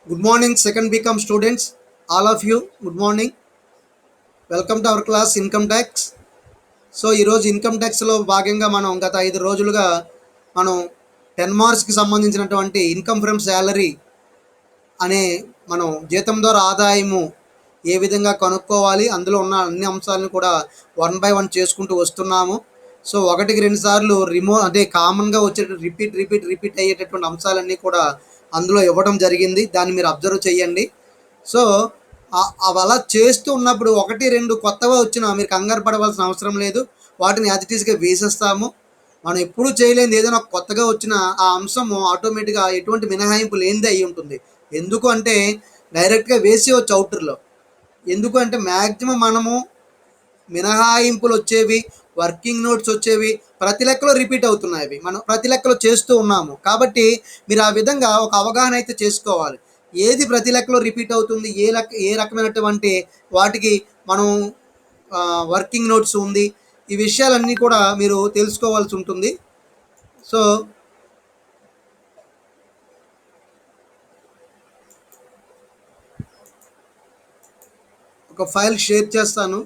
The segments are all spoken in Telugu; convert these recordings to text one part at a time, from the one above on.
Good morning, second BCom students. All of you, good morning. Welcome to our class income tax. So ఈరోజు ఇన్కమ్ ట్యాక్స్లో భాగంగా మనం గత 5 రోజులుగా మనం 10 మార్క్స్కి సంబంధించినటువంటి ఇన్కమ్ ఫ్రమ్ శాలరీ అనే మనం జీతం ద్వారా ఆదాయము ఏ విధంగా కనుక్కోవాలి, అందులో ఉన్న అన్ని అంశాలను కూడా 1 by 1 చేసుకుంటూ వస్తున్నాము. సో ఒకటికి 2 సార్లు అంటే కామన్గా వచ్చే రిపీట్ అయ్యేటటువంటి అంశాలన్నీ కూడా అందులో ఇవ్వడం జరిగింది. దాన్ని మీరు అబ్జర్వ్ చేయండి. సో అవి అలా చేస్తూ ఉన్నప్పుడు 1, 2 కొత్తగా వచ్చినా మీరు కంగారు పడవలసిన అవసరం లేదు. వాటిని యాజ్ ఇట్ ఈస్గా వేసేస్తాము. మనం ఎప్పుడూ చేయలేనిది ఏదైనా కొత్తగా వచ్చిన ఆ అంశము ఆటోమేటిక్గా ఎటువంటి మినహాయింపు లేనిదే అయి ఉంటుంది. ఎందుకు అంటే డైరెక్ట్గా వేసేయచ్చు అవుటర్లో. ఎందుకు అంటే మ్యాక్సిమం మనము మినహాయింపులు వచ్చేవి, వర్కింగ్ నోట్స్ వచ్చేవి ప్రతి లెక్కలో రిపీట్ అవుతున్నాయి. అవి మనం ప్రతి లెక్కలో చేస్తూ ఉన్నాము. కాబట్టి మీరు ఆ విధంగా ఒక అవగాహన అయితే చేసుకోవాలి. ఏది ప్రతి లెక్కలో రిపీట్ అవుతుంది, ఏ రకమైనటువంటి వాటికి మనం వర్కింగ్ నోట్స్ ఉంది, ఈ విషయాలన్నీ కూడా మీరు తెలుసుకోవాల్సి ఉంటుంది. సో ఒక ఫైల్ షేర్ చేస్తాను.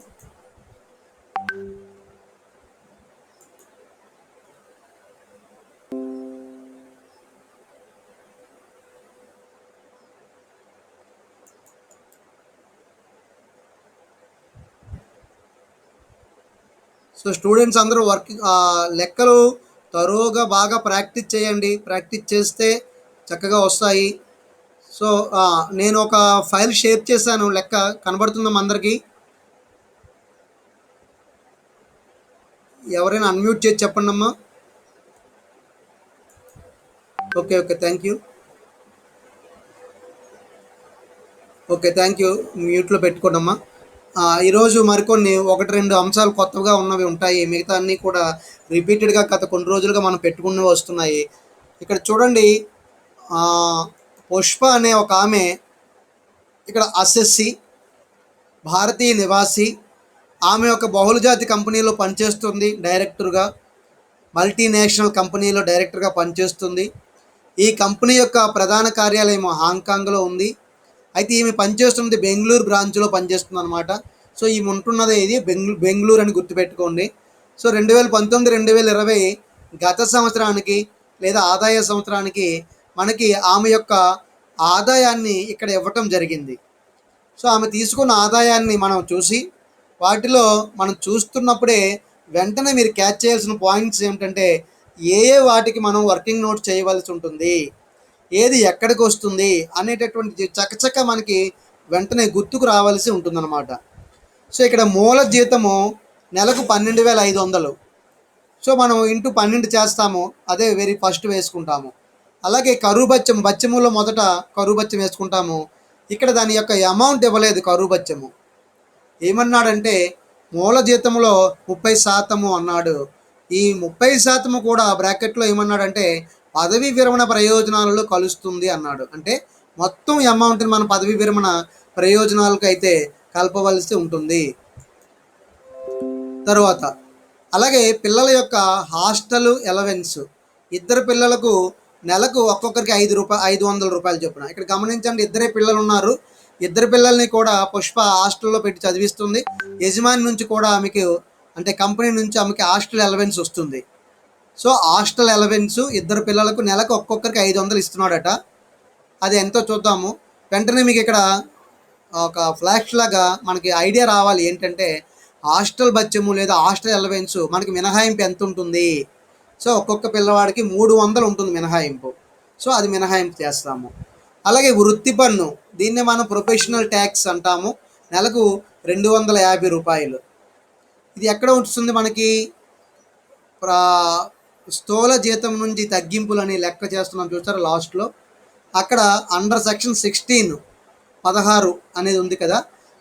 సో స్టూడెంట్స్ అందరూ లెక్కలు తరోగా బాగా ప్రాక్టీస్ చేయండి. ప్రాక్టీస్ చేస్తే చక్కగా వస్తాయి. సో నేను ఒక ఫైల్ షేర్ చేశాను. లెక్క కనబడుతుందా అందరికీ? ఎవరైనా అన్మ్యూట్ చేసి చెప్పండి అమ్మా. Okay, thank you. Thank you. మ్యూట్లో పెట్టుకోండి అమ్మా. ఈరోజు మరికొన్ని 1-2 అంశాలు కొత్తగా ఉన్నవి ఉంటాయి. మిగతా అన్నీ కూడా రిపీటెడ్గా గత కొన్ని రోజులుగా మనం పెట్టుకుని వస్తున్నాయి. ఇక్కడ చూడండి, పుష్ప అనే ఒక ఆమె ఇక్కడ అసెస్సి, భారతీయ నివాసి. ఆమె ఒక బహుళజాతి కంపెనీలో పనిచేస్తుంది డైరెక్టర్గా. మల్టీనేషనల్ కంపెనీలో డైరెక్టర్గా పనిచేస్తుంది. ఈ కంపెనీ యొక్క ప్రధాన కార్యాలయం హాంకాంగ్లో ఉంది. అయితే ఈమె పనిచేస్తున్నది బెంగళూరు బ్రాంచ్లో పనిచేస్తుంది అనమాట. సో ఈమె ఉంటున్నది ఇది బెంగళూరు అని గుర్తుపెట్టుకోండి. సో 2019-2020 గత సంవత్సరానికి లేదా ఆదాయ సంవత్సరానికి మనకి ఆమె యొక్క ఆదాయాన్ని ఇక్కడ ఇవ్వటం జరిగింది. సో ఆమె తీసుకున్న ఆదాయాన్ని మనం చూసి వాటిలో మనం చూస్తున్నప్పుడే వెంటనే మీరు క్యాచ్ చేయాల్సిన పాయింట్స్ ఏమిటంటే ఏ వాటికి మనం వర్కింగ్ నోట్ చేయవలసి ఉంటుంది, ఏది ఎక్కడికి వస్తుంది అనేటటువంటి చకచక మనకి వెంటనే గుర్తుకు రావాల్సి ఉంటుందన్నమాట. సో ఇక్కడ మూల జీతము నెలకు 12,500. సో మనం ఇంటూ 12 చేస్తాము, అదే వెరీ ఫస్ట్ వేసుకుంటాము. అలాగే కరువు బత్యములో మొదట కరువు బత్యం వేసుకుంటాము. ఇక్కడ దాని యొక్క అమౌంట్ ఇవ్వలేదు. కరువు బత్యము ఏమన్నాడంటే మూల జీతంలో 30% అన్నాడు. ఈ 30% కూడా బ్రాకెట్లో ఏమన్నాడంటే పదవీ విరమణ ప్రయోజనాలలో కలుస్తుంది అన్నాడు. అంటే మొత్తం అమౌంట్ని మన పదవీ విరమణ ప్రయోజనాలకు అయితే కలపవలసి ఉంటుంది. తరువాత అలాగే పిల్లల యొక్క హాస్టల్ అలవెన్స్, ఇద్దరు పిల్లలకు నెలకు ఒక్కొక్కరికి 500 రూపాయలు చొప్పున. ఇక్కడ గమనించండి, ఇద్దరే పిల్లలు ఉన్నారు. ఇద్దరు పిల్లల్ని కూడా పుష్ప హాస్టల్లో పెట్టి చదివిస్తుంది. యజమాని నుంచి కూడా ఆమెకు, అంటే కంపెనీ నుంచి ఆమెకి హాస్టల్ అలవెన్స్ వస్తుంది. సో హాస్టల్ అలవెన్స్ ఇద్దరు పిల్లలకు నెలకు ఒక్కొక్కరికి 500 ఇస్తున్నాడట. అది ఎంతో చూద్దాము. వెంటనే మీకు ఇక్కడ ఒక ఫ్లాష్ లాగా మనకి ఐడియా రావాలి. ఏంటంటే హాస్టల్ బత్యము లేదా హాస్టల్ అలవెన్స్ మనకి మినహాయింపు ఎంత ఉంటుంది? సో ఒక్కొక్క పిల్లవాడికి 300 ఉంటుంది మినహాయింపు. సో అది మినహాయింపు చేస్తాము. అలాగే వృత్తి పన్ను, దీన్నే మనం ప్రొఫెషనల్ ట్యాక్స్ అంటాము. నెలకు 250 రూపాయలు. ఇది ఎక్కడ వస్తుంది మనకి? స్థూల జీతం నుంచి తగ్గింపులని లెక్క చేస్తున్నాం చూస్తారా లాస్ట్లో. అక్కడ అండర్ సెక్షన్ 16 అనేది ఉంది కదా,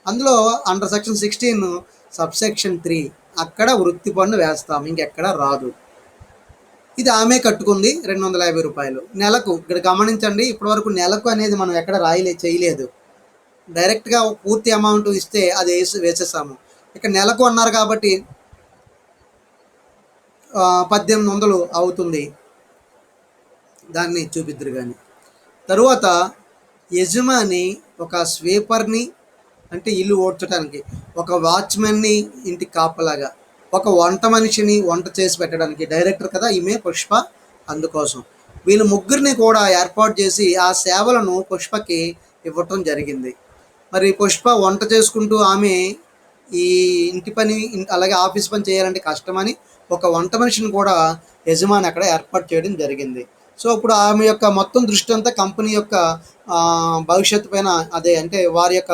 అందులో అండర్ సెక్షన్ 16 సబ్సెక్షన్ 3 అక్కడ వృత్తి పన్ను వేస్తాం, ఇంకెక్కడ రాదు. ఇది ఆమె కట్టుకుంది 250 రూపాయలు నెలకు. ఇక్కడ గమనించండి, ఇప్పటివరకు నెలకు అనేది మనం ఎక్కడ చేయలేదు. డైరెక్ట్గా పూర్తి అమౌంట్ ఇస్తే అది వేసేసాము. ఇక్కడ నెలకు అన్నారు కాబట్టి 1800 అవుతుంది. దాన్ని చూపిద్దరు కానీ. తరువాత యజమాని ఒక స్వీపర్ని, అంటే ఇల్లు ఓడ్చడానికి, ఒక వాచ్మెన్ని ఇంటికి కాపలాగా, ఒక వంట మనిషిని వంట చేసి పెట్టడానికి, డైరెక్టర్ కదా ఈమె పుష్ప, అందుకోసం వీళ్ళు ముగ్గురిని కూడా ఏర్పాటు చేసి ఆ సేవలను పుష్పకి ఇవ్వటం జరిగింది. మరి పుష్ప వంట చేసుకుంటూ ఆమె ఈ ఇంటి పని అలాగే ఆఫీస్ పని చేయాలంటే కష్టమని ఒక వంట మనిషిని కూడా యజమాని అక్కడ ఏర్పాటు చేయడం జరిగింది. సో ఇప్పుడు ఆమె యొక్క మొత్తం దృష్టి అంతా కంపెనీ యొక్క భవిష్యత్తు పైన, అదే అంటే వారి యొక్క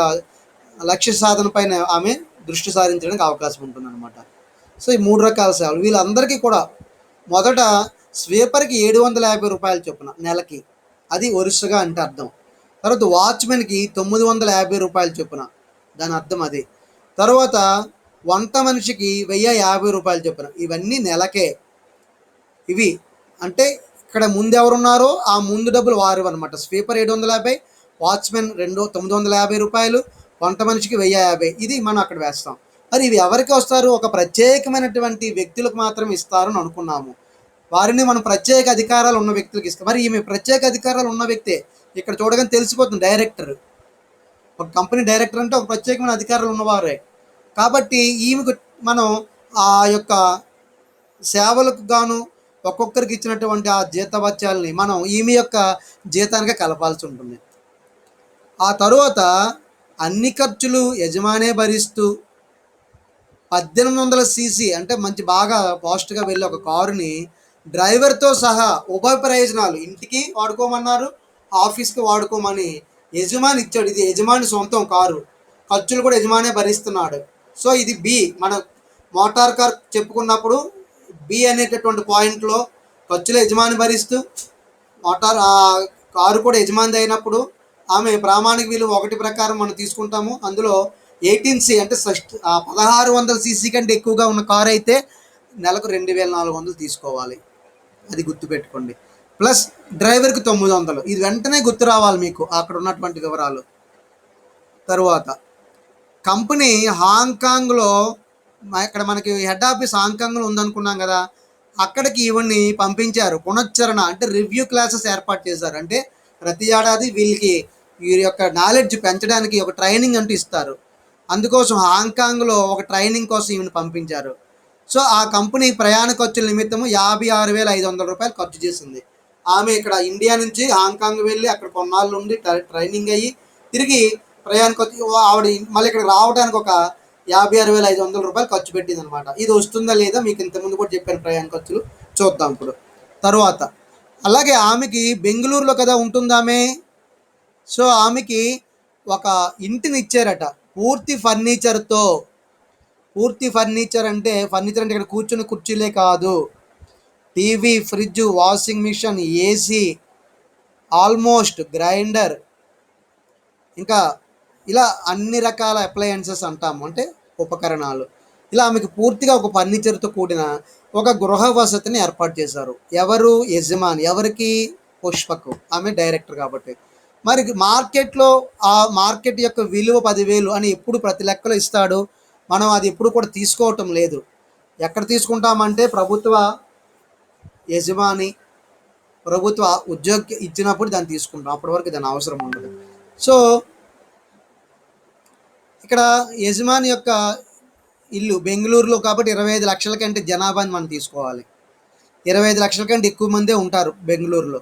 లక్ష్య సాధన పైన ఆమె దృష్టి సారించడానికి అవకాశం ఉంటుందన్నమాట. సో ఈ 3 రకాల సేవలు వీళ్ళందరికీ కూడా మొదట స్వీపర్కి 750 రూపాయలు చొప్పున నెలకి, అది వరుసగా అంటే అర్థం. తర్వాత వాచ్మెన్కి 950 రూపాయలు చొప్పున, దాని అర్థం అది. తర్వాత వంట మనిషికి 1050 రూపాయలు చొప్పున, ఇవన్నీ నెలకే. ఇవి అంటే ఇక్కడ ముందు ఎవరున్నారో ఆ ముందు డబ్బులు వారు అనమాట. స్వీపర్ 750, వాచ్మెన్ 950 రూపాయలు, వంట మనిషికి 1050, ఇది మనం అక్కడ వేస్తాం. మరి ఇవి ఎవరికి వస్తారు? ఒక ప్రత్యేకమైనటువంటి వ్యక్తులకు మాత్రం ఇస్తారని అనుకున్నాము. వారిని మనం ప్రత్యేక అధికారాలు ఉన్న వ్యక్తులకు ఇస్తాం. మరి ఈమె ప్రత్యేక అధికారాలు ఉన్న వ్యక్తే, ఇక్కడ చూడగానే తెలిసిపోతుంది. డైరెక్టర్, ఒక కంపెనీ డైరెక్టర్ అంటే ఒక ప్రత్యేకమైన అధికారాలు ఉన్నవారే. కాబట్టి ఈమెకు మనం ఆ యొక్క సేవలకు గాను ఒక్కొక్కరికి ఇచ్చినటువంటి ఆ జీతభత్యాలని మనం ఈమె యొక్క జీతానికి కలపాల్సి ఉంటుంది. ఆ తరువాత అన్ని ఖర్చులు యజమానే భరిస్తూ 1800 సీసీ అంటే మంచి బాగా ఫాస్ట్గా వెళ్ళే ఒక కారుని డ్రైవర్తో సహా ఉభయ ప్రయోజనాలు, ఇంటికి వాడుకోమన్నారు, ఆఫీస్కి వాడుకోమని యజమాని ఇచ్చాడు. ఇది యజమాని సొంతం కారు, ఖర్చులు కూడా యజమానే భరిస్తున్నాడు. సో ఇది బి. మన మోటార్ కార్ చెప్పుకున్నప్పుడు బి అనేటటువంటి పాయింట్లో ఖర్చులు యజమాని భరిస్తూ మోటార్ కారు కూడా యజమాని అయినప్పుడు ఆమె ప్రామాణిక విలువ 1 ప్రకారం మనం తీసుకుంటాము. అందులో 18C అంటే 1600 సీసీ కంటే ఎక్కువగా ఉన్న కారు అయితే నెలకు 2400 తీసుకోవాలి, అది గుర్తుపెట్టుకోండి. ప్లస్ డ్రైవర్కి 900, ఇది వెంటనే గుర్తు రావాలి మీకు అక్కడ ఉన్నటువంటి వివరాలు. తరువాత కంపెనీ హాంకాంగ్లో, ఇక్కడ మనకి హెడ్ ఆఫీస్ హాంకాంగ్లో ఉందనుకున్నాం కదా, అక్కడికి ఇవన్నీ పంపించారు. పునశ్చరణ అంటే రివ్యూ క్లాసెస్ ఏర్పాటు చేశారు. అంటే ప్రతి ఏడాది వీరి యొక్క నాలెడ్జ్ పెంచడానికి ఒక ట్రైనింగ్ అంటూ ఇస్తారు. అందుకోసం హాంకాంగ్లో ఒక ట్రైనింగ్ కోసం ఈమెను పంపించారు. సో ఆ కంపెనీ ప్రయాణ ఖర్చుల నిమిత్తము 56,500 రూపాయలు ఖర్చు చేసింది. ఆమె ఇక్కడ ఇండియా నుంచి హాంకాంగ్ వెళ్ళి అక్కడ కొన్నాళ్ళు ఉండి ట్రైనింగ్ అయ్యి తిరిగి ప్రయాణ ఖర్చు ఆవిడ మళ్ళీ ఇక్కడ రావడానికి ఒక 56,500 రూపాయలు ఖర్చు పెట్టింది అనమాట. ఇది వస్తుందా లేదా మీకు ఇంతకుముందు కూడా చెప్పాను ప్రయాణ ఖర్చులు, చూద్దాం ఇప్పుడు. తరువాత అలాగే ఆమెకి బెంగళూరులో కదా ఉంటుందామె. సో ఆమెకి ఒక ఇంటిని ఇచ్చారట పూర్తి ఫర్నిచర్తో. పూర్తి ఫర్నిచర్ అంటే ఇక్కడ కూర్చుని కుర్చీలే కాదు, TV, fridge, washing machine, AC, almost grinder, ఇంకా ఇలా అన్ని రకాల అప్లయన్సెస్ అంటాము, అంటే ఉపకరణాలు. ఇలా ఆమెకు పూర్తిగా ఒక ఫర్నిచర్తో కూడిన ఒక గృహ వసతిని ఏర్పాటు చేశారు. ఎవరు? యజమాని. ఎవరికి? పుష్పకు, ఆమె డైరెక్టర్ కాబట్టి. మరి మార్కెట్లో ఆ మార్కెట్ యొక్క విలువ 10,000 అని ఎప్పుడు ప్రతి లెక్కలో ఇస్తాడు. మనం అది ఎప్పుడు కూడా తీసుకోవటం లేదు. ఎక్కడ తీసుకుంటామంటే ప్రభుత్వ యజమాని, ప్రభుత్వ ఉద్యోగి ఇచ్చినప్పుడు దాన్ని తీసుకుంటాం, అప్పటి వరకు దాని అవసరం ఉండదు. సో ఇక్కడ యజమాని యొక్క ఇల్లు బెంగళూరులో కాబట్టి 25 లక్షల కంటే జనాభాని మనం తీసుకోవాలి. 25 లక్షల కంటే ఎక్కువ మందే ఉంటారు బెంగళూరులో.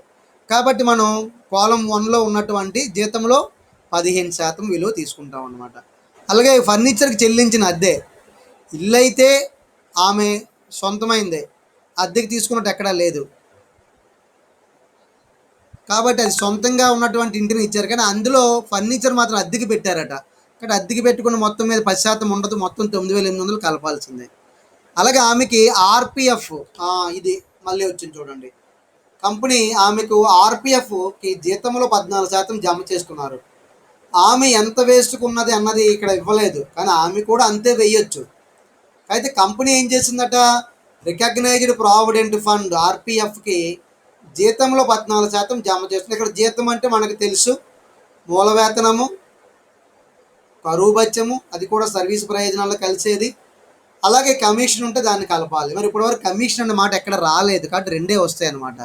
కాబట్టి మనం కాలం 1లో ఉన్నటువంటి జీతంలో 15% విలువ తీసుకుంటాం అన్నమాట. అలాగే ఫర్నిచర్కి చెల్లించిన అద్దె, ఇల్లు అయితే ఆమె సొంతమైందే, అద్దెకి తీసుకున్నట్టు ఎక్కడా లేదు. కాబట్టి అది సొంతంగా ఉన్నటువంటి ఇంటిని ఇచ్చారు, కానీ అందులో ఫర్నిచర్ మాత్రం అద్దెకి పెట్టారట. కాబట్టి అద్దెకి పెట్టుకున్న మొత్తం మీద 10% ఉండదు, మొత్తం 9,800 కలపాల్సిందే. అలాగే ఆమెకి ఆర్పిఎఫ్, ఇది మళ్ళీ వచ్చింది చూడండి. కంపెనీ ఆమెకు ఆర్పిఎఫ్కి జీతంలో 14% జమ చేసుకున్నారు. ఆమె ఎంత వేసుకున్నది అన్నది ఇక్కడ ఇవ్వలేదు, కానీ ఆమె కూడా అంతే వేయొచ్చు. అయితే కంపెనీ ఏం చేసిందట, రికగ్నైజ్డ్ ప్రావిడెంట్ ఫండ్ ఆర్పిఎఫ్కి జీతంలో 14% జమ చేస్తుంది. ఇక్కడ జీతం అంటే మనకు తెలుసు, మూల వేతనము, కరువు భత్యము, అది కూడా సర్వీస్ ప్రయోజనాల్లో కలిసేది. అలాగే కమిషన్ ఉంటే దాన్ని కలపాలి. మరి ఇప్పటివరకు కమిషన్ అన్న మాట ఎక్కడ రాలేదు, కాబట్టి రెండే వస్తాయి అన్నమాట.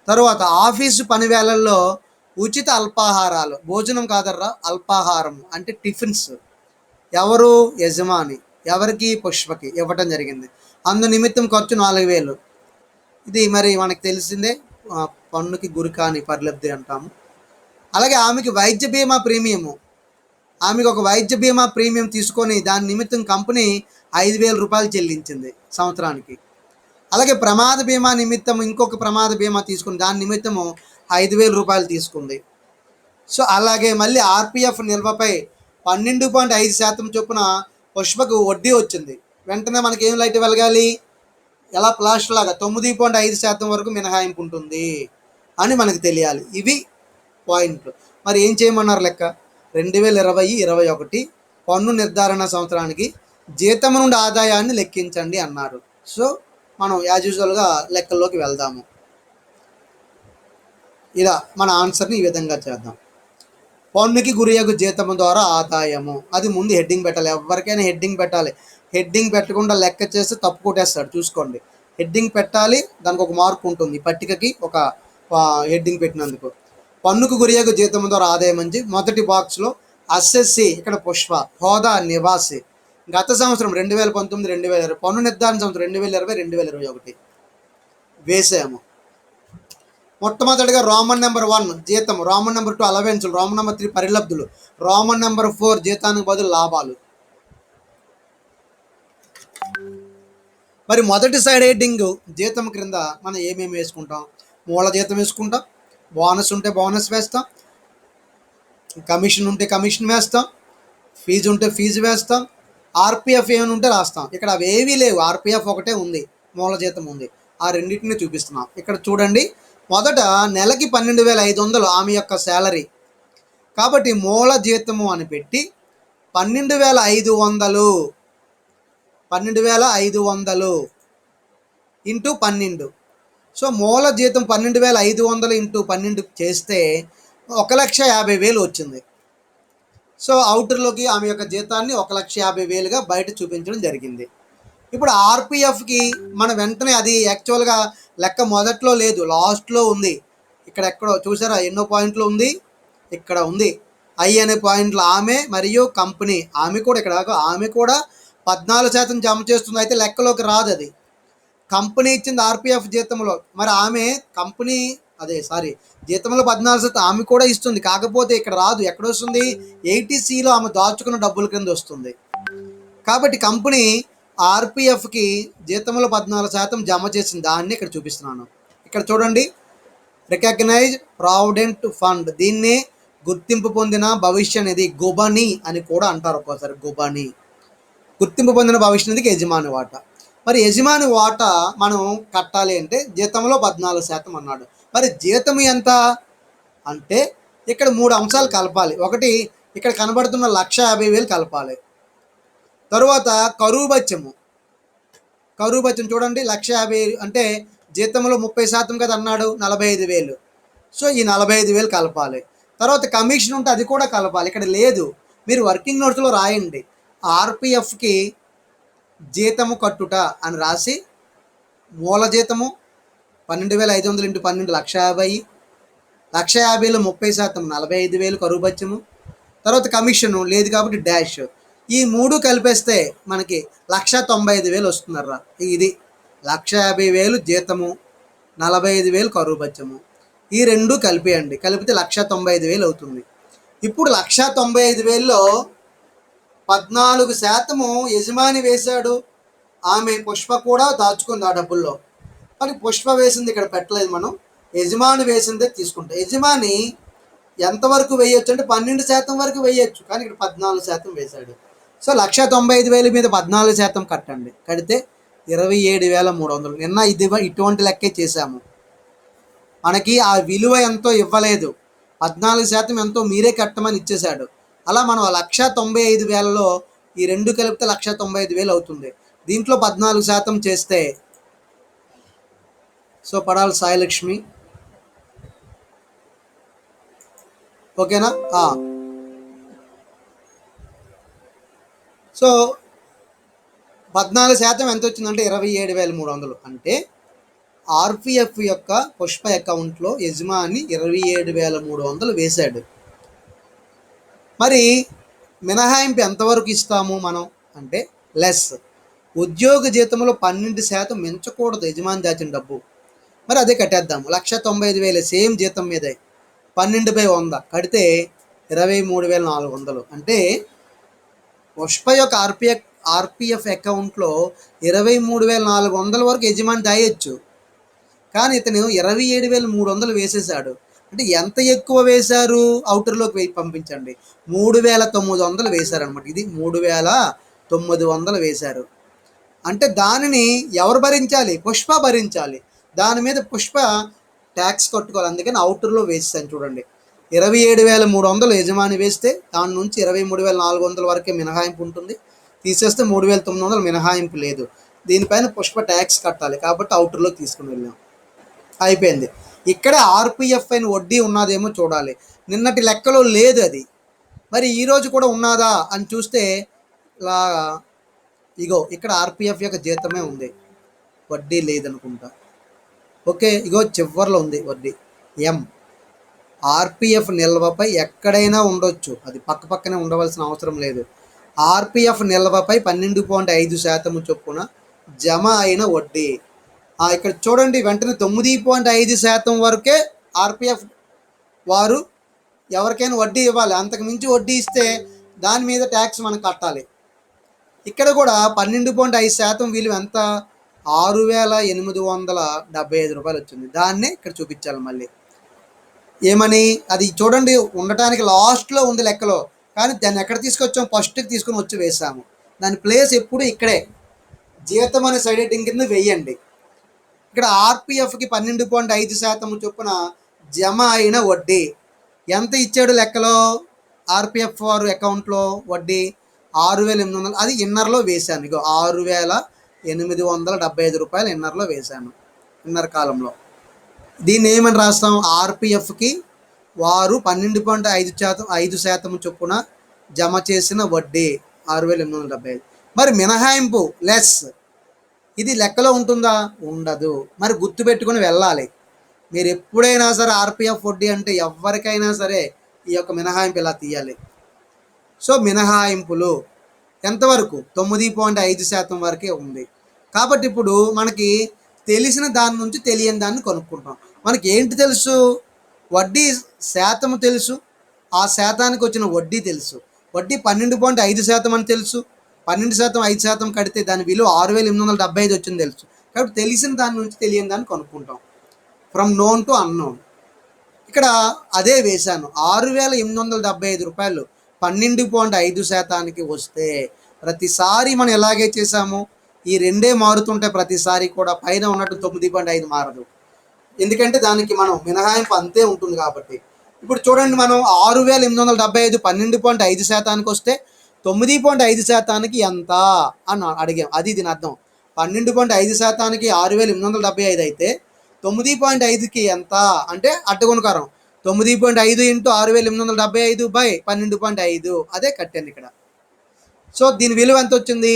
తర్వాత ఆఫీసు పని వేళల్లో ఉచిత అల్పాహారాలు, భోజనం కాదర్రా, అల్పాహారం అంటే టిఫిన్స్. ఎవరు? యజమాని. ఎవరికి? పుష్పకి ఇవ్వటం జరిగింది. అందు నిమిత్తం ఖర్చు 4,000. ఇది మరి మనకు తెలిసిందే, పన్నుకి గురి కాని పరిలబ్ధి అంటాము. అలాగే ఆమెకి వైద్య బీమా ప్రీమియము, ఆమెకు ఒక వైద్య బీమా ప్రీమియం తీసుకొని దాని నిమిత్తం కంపెనీ 5,000 చెల్లించింది సంవత్సరానికి. అలాగే ప్రమాద బీమా నిమిత్తం ఇంకొక ప్రమాద బీమా తీసుకుని దాని నిమిత్తము 5,000 తీసుకుంది. సో అలాగే మళ్ళీ ఆర్పిఎఫ్ నిల్వపై 12.5% చొప్పున పుష్పకు వడ్డీ వచ్చింది. వెంటనే మనకి ఏం లైట్ వెలగాలి? ఎలా ప్లాస్టర్ లాగా 9.5% వరకు మినహాయింపు ఉంటుంది అని మనకు తెలియాలి. ఇవి పాయింట్లు. మరి ఏం చేయమన్నారు లెక్క? 2020-21 పన్ను నిర్ధారణ సంవత్సరానికి జీతం నుండి ఆదాయాన్ని లెక్కించండి అన్నారు. సో మనం యాజ్ యూజువల్గా లెక్కల్లోకి వెళ్దాము. ఇలా మన ఆన్సర్ని ఈ విధంగా చేద్దాం. పన్నుకి గురియగు జీతము ద్వారా ఆదాయము, అది ముందు హెడ్డింగ్ పెట్టాలి. ఎవరికైనా హెడ్డింగ్ పెట్టాలి. హెడ్డింగ్ పెట్టకుండా లెక్క చేస్తే తప్పు కొట్టేస్తాడు, చూసుకోండి. హెడ్డింగ్ పెట్టాలి, దానికి ఒక మార్క్ ఉంటుంది. పట్టికకి ఒక హెడ్డింగ్ పెట్టినందుకు. పన్నుకు గురియగు జీతము ద్వారా ఆదాయం అని మొదటి బాక్స్లో అస్ఎస్సి, ఇక్కడ పుష్ప, హోదా నివాసి, గత సంవత్సరం 2019-2020, పన్ను నిర్ధారణ సంవత్సరం 2020-2021 వేసాము. మొట్టమొదటిగా రోమన్ నెంబర్ 1 జీతం, రోమన్ నెంబర్ 2 అలవెన్సులు, రోమన్ నెంబర్ 3 పరిలబ్ధులు, రోమన్ నెంబర్ 4 జీతానికి బదులు లాభాలు. మరి మొదటి సైడ్ హెడ్డింగ్ జీతం క్రింద మనం ఏమేమి వేసుకుంటాం? మూల జీతం వేసుకుంటాం, బోనస్ ఉంటే బోనస్ వేస్తాం, కమిషన్ ఉంటే కమిషన్ వేస్తాం, ఫీజు ఉంటే ఫీజు వేస్తాం, ఆర్పిఎఫ్ ఏమైనా ఉంటే రాస్తాం. ఇక్కడ అవి ఏవీ లేవు, ఆర్పిఎఫ్ ఒకటే ఉంది, మూల జీతం ఉంది. ఆ రెండింటిని చూపిస్తున్నాం. ఇక్కడ చూడండి, మొదట నెలకి 12,500 ఆమె యొక్క శాలరీ. కాబట్టి మూల జీతము అని పెట్టి 12,500 ఇంటూ 12. సో మూల జీతం 12,500 ఇంటూ 12 చేస్తే 1,50,000 వచ్చింది. సో అవుటర్లోకి ఆమె యొక్క జీతాన్ని 1,50,000గా బయట చూపించడం జరిగింది. ఇప్పుడు ఆర్పిఎఫ్కి మన వెంటనే, అది యాక్చువల్గా లెక్క మొదట్లో లేదు, లాస్ట్లో ఉంది. ఇక్కడ ఎక్కడో చూసారా, ఎన్నో పాయింట్లు ఉంది, ఇక్కడ ఉంది. ఐ అనే పాయింట్లు ఆమె మరియు కంపెనీ. ఆమె కూడా ఇక్కడ, ఆమె కూడా 14% జమ చేస్తుంది. అయితే లెక్కలోకి రాదు, అది కంపెనీ ఇచ్చింది ఆర్పిఎఫ్ జీతంలో. మరి ఆమె కంపెనీ జీతంలో 14% ఆమె కూడా ఇస్తుంది. కాకపోతే ఇక్కడ రాదు, ఎక్కడ వస్తుంది? 80Cలో ఆమె దాచుకున్న డబ్బుల కింద వస్తుంది. కాబట్టి కంపెనీ ఆర్పిఎఫ్కి జీతంలో 14% జమ చేసింది, దాన్ని ఇక్కడ చూపిస్తున్నాను. ఇక్కడ చూడండి, రికగ్నైజ్ ప్రావిడెంట్ ఫండ్, దీన్ని గుర్తింపు పొందిన భవిష్య నిధి, గుబని అని కూడా అంటారు ఒక్కోసారి. గుబని, గుర్తింపు పొందిన భవిష్య నిధికి యజమాని వాటా. మరి యజమాని వాటా మనం కట్టాలి అంటే జీతంలో 14% అన్నాడు. మరి జీతం ఎంత అంటే ఇక్కడ 3 అంశాలు కలపాలి. ఒకటి, ఇక్కడ కనబడుతున్న 1,50,000 కలపాలి. తరువాత కరువు బత్యము చూడండి, 1,50,000 అంటే జీతంలో 30% కదా అన్నాడు, 45,000. సో ఈ 45,000 కలపాలి. తర్వాత కమిషన్ ఉంటే అది కూడా కలపాలి. ఇక్కడ లేదు, మీరు వర్కింగ్ నోట్స్లో రాయండి. ఆర్పిఎఫ్కి జీతము కట్టుట అని రాసి, మూల జీతము 12,500 ఇంటూ 12 1,50,000, 1,50,000లో 30% 45,000 కరువు బత్యము. తర్వాత కమిషను లేదు కాబట్టి డాష్. ఈ 3 కలిపేస్తే మనకి 1,95,000 వస్తున్నారా. ఇది 1,50,000 జీతము, 45,000 కరువు బత్యము. ఈ 2 కలిపేయండి, కలిపితే 1,95,000 అవుతుంది. ఇప్పుడు 1,95,000లో 14% యజమాని వేశాడు, ఆమె పుష్ప కూడా దాచుకుంది ఆ డబ్బుల్లో. మరి పుష్ప వేసింది ఇక్కడ పెట్టలేదు మనం, యజమాని వేసిందే తీసుకుంటాం. యజమాని ఎంతవరకు వేయొచ్చు అంటే 12% వరకు వేయొచ్చు, కానీ ఇక్కడ 14% వేశాడు. సో 1,95,000 మీద 14% కట్టండి, కడితే 27,300. నిన్న ఇటువంటి లెక్కే చేశాము. మనకి ఆ విలువ ఎంతో ఇవ్వలేదు, 14% ఎంతో మీరే కట్టమని ఇచ్చేశాడు. అలా మనం 1,95,000లో ఈ 2 కలిపితే 1,95,000 అవుతుంది. దీంట్లో 14% చేస్తే, సో పడాలి సాయిలక్ష్మి, ఓకేనా? సో 14% ఎంత వచ్చిందంటే 27,300. అంటే ఆర్పిఎఫ్ యొక్క పుష్ప అకౌంట్లో యజమాని 27,300 వేశాడు. మరి మినహాయింపు ఎంతవరకు ఇస్తాము మనం అంటే లెస్. ఉద్యోగ జీతంలో 12% మించకూడదు యజమాని దాచిన డబ్బు. మరి అదే కట్టేద్దాము. 1,95,000 సేమ్ జీతం మీదే 12/100 కడితే 23,400. అంటే పుష్ప యొక్క ఆర్పిఎఫ్ అకౌంట్లో 23,400 వరకు యజమాని దాయొచ్చు. కానీ ఇతను 27,300 వేసేసాడు. అంటే ఎంత ఎక్కువ వేశారు? అవుటర్లోకి పంపించండి. 3,900 వేశారనమాట. ఇది 3,900 వేశారు. అంటే దానిని ఎవరు భరించాలి? పుష్ప భరించాలి. దాని మీద పుష్ప ట్యాక్స్ కట్టుకోవాలి. అందుకని అవుటర్లో వేసాను చూడండి. 27,300 యజమాని వేస్తే దాని నుంచి 23,400 వరకే మినహాయింపు ఉంటుంది. తీసేస్తే 3,900 మినహాయింపు లేదు. దీనిపైన పుష్ప ట్యాక్స్ కట్టాలి కాబట్టి అవుటర్లోకి తీసుకుని వెళ్ళాం. అయిపోయింది. ఇక్కడ ఆర్పిఎఫ్ అయిన వడ్డీ ఉన్నదేమో చూడాలి. నిన్నటి లెక్కలో లేదు అది. మరి ఈరోజు కూడా ఉన్నదా అని చూస్తే ఇలా ఇగో ఇక్కడ ఆర్పిఎఫ్ యొక్క జీతమే ఉంది, వడ్డీ లేదనుకుంటా. ఓకే, ఇగో చివర్లో ఉంది వడ్డీ ఎం. ఆర్పిఎఫ్ నిల్వపై ఎక్కడైనా ఉండొచ్చు, అది పక్కనే ఉండవలసిన అవసరం లేదు. ఆర్పిఎఫ్ నిల్వపై 12.5% చొప్పున జమ అయిన వడ్డీ. ఇక్కడ చూడండి, వెంటనే 9.5% వరకే ఆర్పిఎఫ్ వారు ఎవరికైనా వడ్డీ ఇవ్వాలి. అంతకు మించి వడ్డీ ఇస్తే దాని మీద ట్యాక్స్ మనం కట్టాలి. ఇక్కడ కూడా 12.5% విలువ ఎంత? 6,875 రూపాయలు వచ్చింది. దాన్నే ఇక్కడ చూపించాలి మళ్ళీ. ఏమని? అది చూడండి, ఉండటానికి లాస్ట్లో ఉంది లెక్కలో, కానీ దాన్ని ఎక్కడ తీసుకొచ్చాము? ఫస్ట్కి తీసుకొని వచ్చి వేసాము. దాని ప్లేస్ ఎప్పుడు ఇక్కడే. జీతం అనే సైడ్ హెడ్డింగ్ కింద వేయండి. ఇక్కడ ఆర్పిఎఫ్కి 12.5% చొప్పున జమ అయిన వడ్డీ ఎంత ఇచ్చాడు లెక్కలో? ఆర్పిఎఫ్ వారు అకౌంట్లో వడ్డీ 6,800. అది ఇన్నర్లో వేశాను. ఇగో 6,875 రూపాయలు ఇన్నర్లో వేశాను, ఇన్నర్ కాలంలో. దీన్ని ఏమని రాస్తాం? ఆర్పిఎఫ్కి వారు 12.5% చొప్పున జమ చేసిన వడ్డీ 6,875. మరి మినహాయింపు లెస్, ఇది లెక్కలో ఉంటుందా? ఉండదు. మరి గుర్తుపెట్టుకుని వెళ్ళాలి. మీరు ఎప్పుడైనా సరే ఆర్పిఎఫ్ వడ్డీ అంటే ఎవరికైనా సరే ఈ యొక్క మినహాయింపు ఇలా తీయాలి. సో మినహాయింపులు ఎంతవరకు? 9.5% వరకే ఉంది. కాబట్టి ఇప్పుడు మనకి తెలిసిన దాని నుంచి తెలియని దాన్ని కొనుక్కుంటాం. మనకి ఏంటి తెలుసు? వడ్డీ శాతం తెలుసు, ఆ శాతానికి వచ్చిన వడ్డీ తెలుసు. వడ్డీ 12.5% అని తెలుసు. 12% 5% కడితే దాని విలువ 6,875 వచ్చింది తెలుసు. కాబట్టి తెలిసిన దాని నుంచి తెలియని దాన్ని కొనుక్కుంటాం. From known to unknown. ఇక్కడ అదే వేశాను. 6,875 రూపాయలు 12.5% వస్తే ప్రతిసారి మనం ఎలాగే చేసాము, ఈ రెండే మారుతుంటే ప్రతిసారి కూడా పైన ఉన్నట్టు 9.5 మారదు. ఎందుకంటే దానికి మనం మినహాయింపు అంతే ఉంటుంది కాబట్టి. ఇప్పుడు చూడండి, మనం 6,875 12.5% వస్తే 9.5% ఎంత అని అడిగాం. అది దీని అర్థం. 12.5% 6,875 అయితే 9.5కి ఎంత అంటే అడ్డగుణకారం. 9.5 ఇంటూ 6,875 బై 12.5, అదే కట్టాను ఇక్కడ. సో దీని విలువ ఎంత వచ్చింది?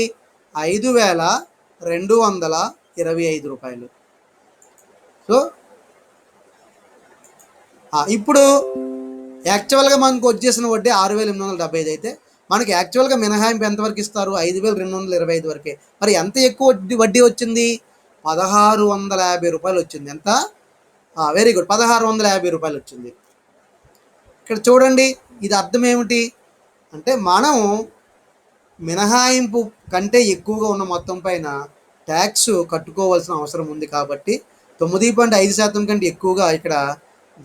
5,225 రూపాయలు. సో ఇప్పుడు యాక్చువల్గా మనకు వచ్చేసిన వడ్డీ 6,875 అయితే మనకి యాక్చువల్గా మినహాయింపు ఎంతవరకు ఇస్తారు? 5,225 వరకే. మరి ఎంత ఎక్కువ వడ్డీ వచ్చింది? 1,650 రూపాయలు వచ్చింది. ఎంత? వెరీ గుడ్, 1,650 రూపాయలు వచ్చింది. ఇక్కడ చూడండి, ఇది అర్థం ఏమిటి అంటే మనం మినహాయింపు కంటే ఎక్కువగా ఉన్న మొత్తం పైన ట్యాక్స్ కట్టుకోవాల్సిన అవసరం ఉంది. కాబట్టి 9.5% కంటే ఎక్కువగా ఇక్కడ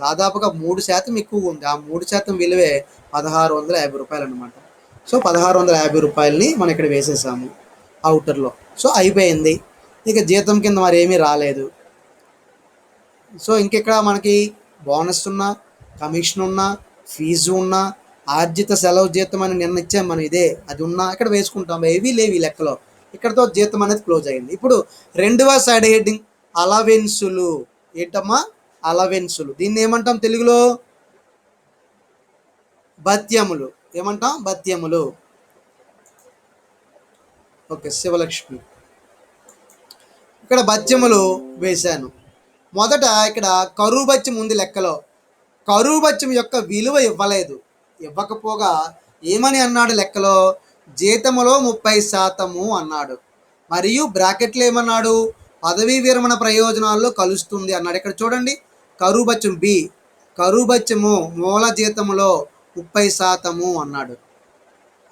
దాదాపుగా 3% ఎక్కువగా ఉంది. ఆ 3% విలువే 1,650 రూపాయలు అనమాట. సో 1,650 రూపాయలని మనం ఇక్కడ వేసేసాము అవుటర్లో. సో అయిపోయింది. ఇక జీతం కింద మరి ఏమీ రాలేదు. సో ఇంకెక్కడ మనకి బోనస్ ఉన్నా, కమిషన్ ఉన్నా, ఫీజు ఉన్నా, ఆర్జిత సెలవు జీతం అని నిన్న ఇచ్చాం మనం, ఇదే అది ఉన్నా ఇక్కడ వేసుకుంటాం. ఏవీ లేవు ఈ లెక్కలో. ఇక్కడతో జీతం అనేది క్లోజ్ అయింది. ఇప్పుడు రెండవ సైడ్ హెడ్డింగ్ అలవెన్సులు. ఏంటమ్మా? అలవెన్సులు. దీన్ని ఏమంటాం తెలుగులో? భత్యములు. ఏమంటాం? భత్యములు. ఓకే, శివలక్ష్మి. ఇక్కడ భత్యములు వేశాను. మొదట ఇక్కడ కరువు బత్యం ఉంది లెక్కలో. కరువు బత్యం యొక్క విలువ ఇవ్వలేదు. ఇవ్వకపోగా ఏమని అన్నాడు లెక్కలో? జీతములో 30% అన్నాడు. మరియు బ్రాకెట్లో ఏమన్నాడు? పదవీ విరమణ ప్రయోజనాల్లో కలుస్తుంది అన్నాడు. ఇక్కడ చూడండి, కరువు బత్యం బి, కరువు బత్యము మూల జీతములో 30% అన్నాడు.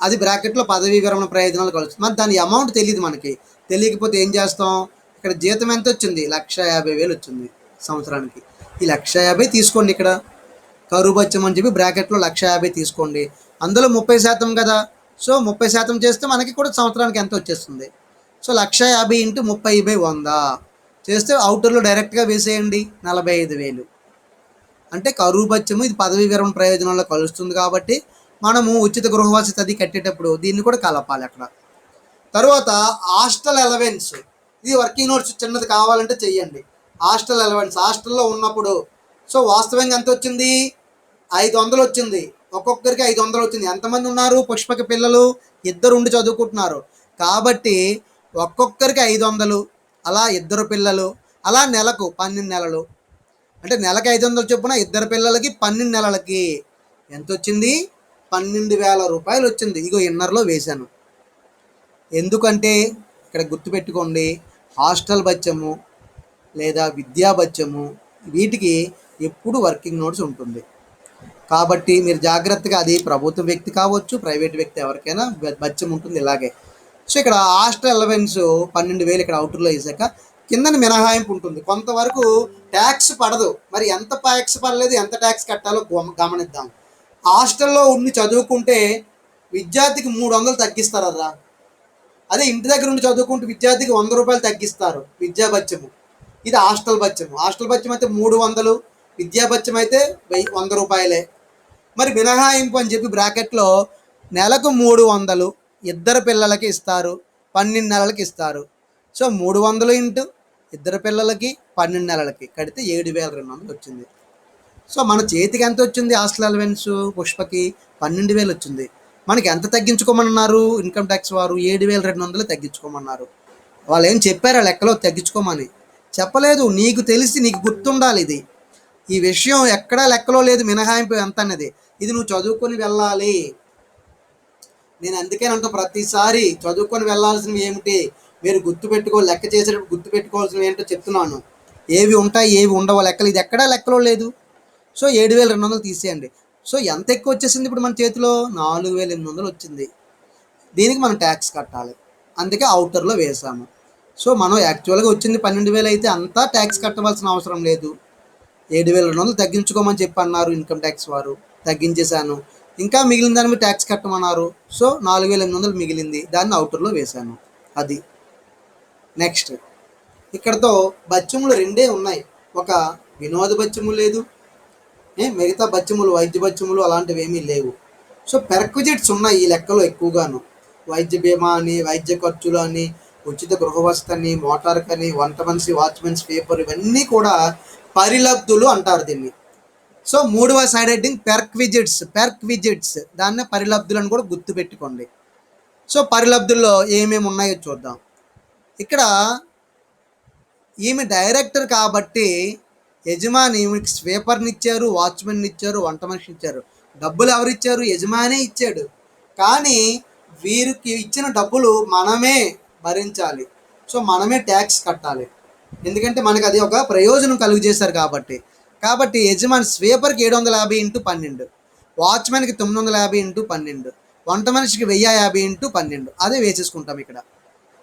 అది బ్రాకెట్లో పదవీ విరమణ ప్రయోజనాలు కలుస్తుంది. మరి దాని అమౌంట్ తెలియదు మనకి. తెలియకపోతే ఏం చేస్తాం? ఇక్కడ జీతం ఎంత వచ్చింది? 1,50,000 వచ్చింది సంవత్సరానికి. ఈ 1,50,000 తీసుకోండి. ఇక్కడ కరువు బత్యం అని చెప్పి బ్రాకెట్లో 1,50,000 తీసుకోండి. అందులో 30% కదా, సో 30% చేస్తే మనకి కూడా సంవత్సరానికి ఎంత వచ్చేస్తుంది? సో 1,50,000 ఇంటూ 30/100 చేస్తే అవుటర్లో డైరెక్ట్గా వేసేయండి, 45,000. అంటే కరువు బత్యము ఇది పదవీ విరమణ ప్రయోజనంలో కలుస్తుంది కాబట్టి మనము ఉచిత గృహవసతి అది కట్టేటప్పుడు దీన్ని కూడా కలపాలి అక్కడ. తర్వాత హాస్టల్ అలవెన్స్, ఇది వర్కింగ్ నోట్స్ చిన్నది కావాలంటే చెయ్యండి. హాస్టల్ అలవెన్స్ హాస్టల్లో ఉన్నప్పుడు సో వాస్తవంగా ఎంత వచ్చింది? 500 వచ్చింది. ఒక్కొక్కరికి 500 వచ్చింది. ఎంతమంది ఉన్నారు? పుష్పక పిల్లలు 2 ఉండి చదువుకుంటున్నారు కాబట్టి ఒక్కొక్కరికి 500, అలా 2 పిల్లలు, అలా నెలకు 12 నెలలు, అంటే నెలకి 500 చొప్పున 2 పిల్లలకి 12 నెలలకి ఎంత వచ్చింది? 12,000 రూపాయలు వచ్చింది. ఇగో ఇన్నర్లో వేశాను. ఎందుకంటే ఇక్కడ గుర్తుపెట్టుకోండి, హాస్టల్ బత్యము లేదా విద్యా బత్యము వీటికి ఎప్పుడు వర్కింగ్ నోట్స్ ఉంటుంది కాబట్టి మీరు జాగ్రత్తగా, అది ప్రభుత్వ వ్యక్తి కావచ్చు, ప్రైవేట్ వ్యక్తి, ఎవరికైనా బత్యం ఉంటుంది ఇలాగే. సో ఇక్కడ హాస్టల్ అలవెన్స్ 12,000 ఇక్కడ అవుటర్లో వేసాక కిందని మినహాయింపు ఉంటుంది. కొంతవరకు ట్యాక్స్ పడదు. మరి ఎంత ట్యాక్స్ పడలేదు, ఎంత ట్యాక్స్ కట్టాలో గమనిద్దాం. హాస్టల్లో ఉండి చదువుకుంటే విద్యార్థికి 300 తగ్గిస్తారరా. అదే ఇంటి దగ్గర ఉండి చదువుకుంటే విద్యార్థికి 100 రూపాయలు తగ్గిస్తారు విద్యా బత్యము. ఇది హాస్టల్ బత్యము. హాస్టల్ బత్యం అయితే 300, విద్యా బత్యం అయితే 100 రూపాయలే. మరి మినహాయింపు అని చెప్పి బ్రాకెట్లో నెలకు 300 2 పిల్లలకి ఇస్తారు, 12 నెలలకి ఇస్తారు. సో 300 ఇంటూ 2 పిల్లలకి 12 నెలలకి కడితే 7,200 వచ్చింది. సో మన చేతికి ఎంత వచ్చింది? హాస్టల్ అలవెన్స్ పుష్పకి 12,000 వచ్చింది. మనకి ఎంత తగ్గించుకోమన్నారు ఇన్కమ్ ట్యాక్స్ వారు? 7,200 తగ్గించుకోమన్నారు. వాళ్ళు ఏం చెప్పారా లెక్కలో తగ్గించుకోమని? చెప్పలేదు. నీకు తెలిసి నీకు గుర్తుండాలి ఇది. ఈ విషయం ఎక్కడా లెక్కలో లేదు మినహాయింపు ఎంత అన్నది. ఇది నువ్వు చదువుకొని వెళ్ళాలి. నేను అందుకేనంటూ ప్రతిసారి చదువుకొని వెళ్ళాల్సినవి ఏమిటి మీరు గుర్తుపెట్టుకో, లెక్క చేసేటప్పుడు గుర్తుపెట్టుకోవాల్సినవి ఏంటో చెప్తున్నాను. ఏవి ఉంటాయి ఏవి ఉండవో లెక్కలు, ఇది ఎక్కడా లెక్కలో లేదు. సో 7,200 తీసేయండి. సో ఎంత ఎక్కువ వచ్చేసింది ఇప్పుడు మన చేతిలో? 4,800 వచ్చింది. దీనికి మనం ట్యాక్స్ కట్టాలి, అందుకే అవుటర్లో వేసాము. సో మనం యాక్చువల్గా వచ్చింది 12,000 అయితే అంతా ట్యాక్స్ కట్టవలసిన అవసరం లేదు. 7,200 తగ్గించుకోమని చెప్పి అన్నారు ఇన్కమ్ ట్యాక్స్ వారు, తగ్గించేశాను. ఇంకా మిగిలిన దాని మీద ట్యాక్స్ కట్టమన్నారు. సో 4,800 మిగిలింది, దాన్ని అవుటర్లో వేశాను. అది నెక్స్ట్. ఇక్కడతో బత్యములు 2 ఉన్నాయి. ఒక వినోద బత్యము లేదు, మిగతా బత్యములు వైద్య బత్యములు అలాంటివి ఏమీ లేవు. సో పెర్క్విజిట్స్ ఉన్నాయి ఈ లెక్కలో ఎక్కువగాను. వైద్య బీమా అని, వైద్య ఖర్చులు అని, ఉచిత గృహవసతి అని, మోటార్ అని, వంట మనిషి, వాచ్మెన్స్ పేపర్, ఇవన్నీ కూడా పరిలబ్ధులు అంటారు దీన్ని. సో 3వ సైడ్ హెడ్డింగ్ పెర్క్విజిట్స్, దాన్నే పరిలబ్ధులు అని కూడా గుర్తుపెట్టుకోండి. సో పరిలబ్ధుల్లో ఏమేమి ఉన్నాయో చూద్దాం. ఇక్కడ ఈమె డైరెక్టర్ కాబట్టి యజమాని ఈమెకి స్వీపర్ని ఇచ్చారు, వాచ్మెన్ ఇచ్చారు, వంట మనిషిని ఇచ్చారు. డబ్బులు ఎవరిచ్చారు? యజమానే ఇచ్చాడు. కానీ వీరికి ఇచ్చిన డబ్బులు మనమే భరించాలి. సో మనమే ట్యాక్స్ కట్టాలి, ఎందుకంటే మనకు అది ఒక ప్రయోజనం కలుగు చేశారు కాబట్టి యజమాని స్వీపర్కి 750 ఇంటూ 12, వాచ్మెన్కి 950 ఇంటూ 12, వంట మనిషికి 1,050 ఇంటూ 12, అదే వేసేసుకుంటాం ఇక్కడ.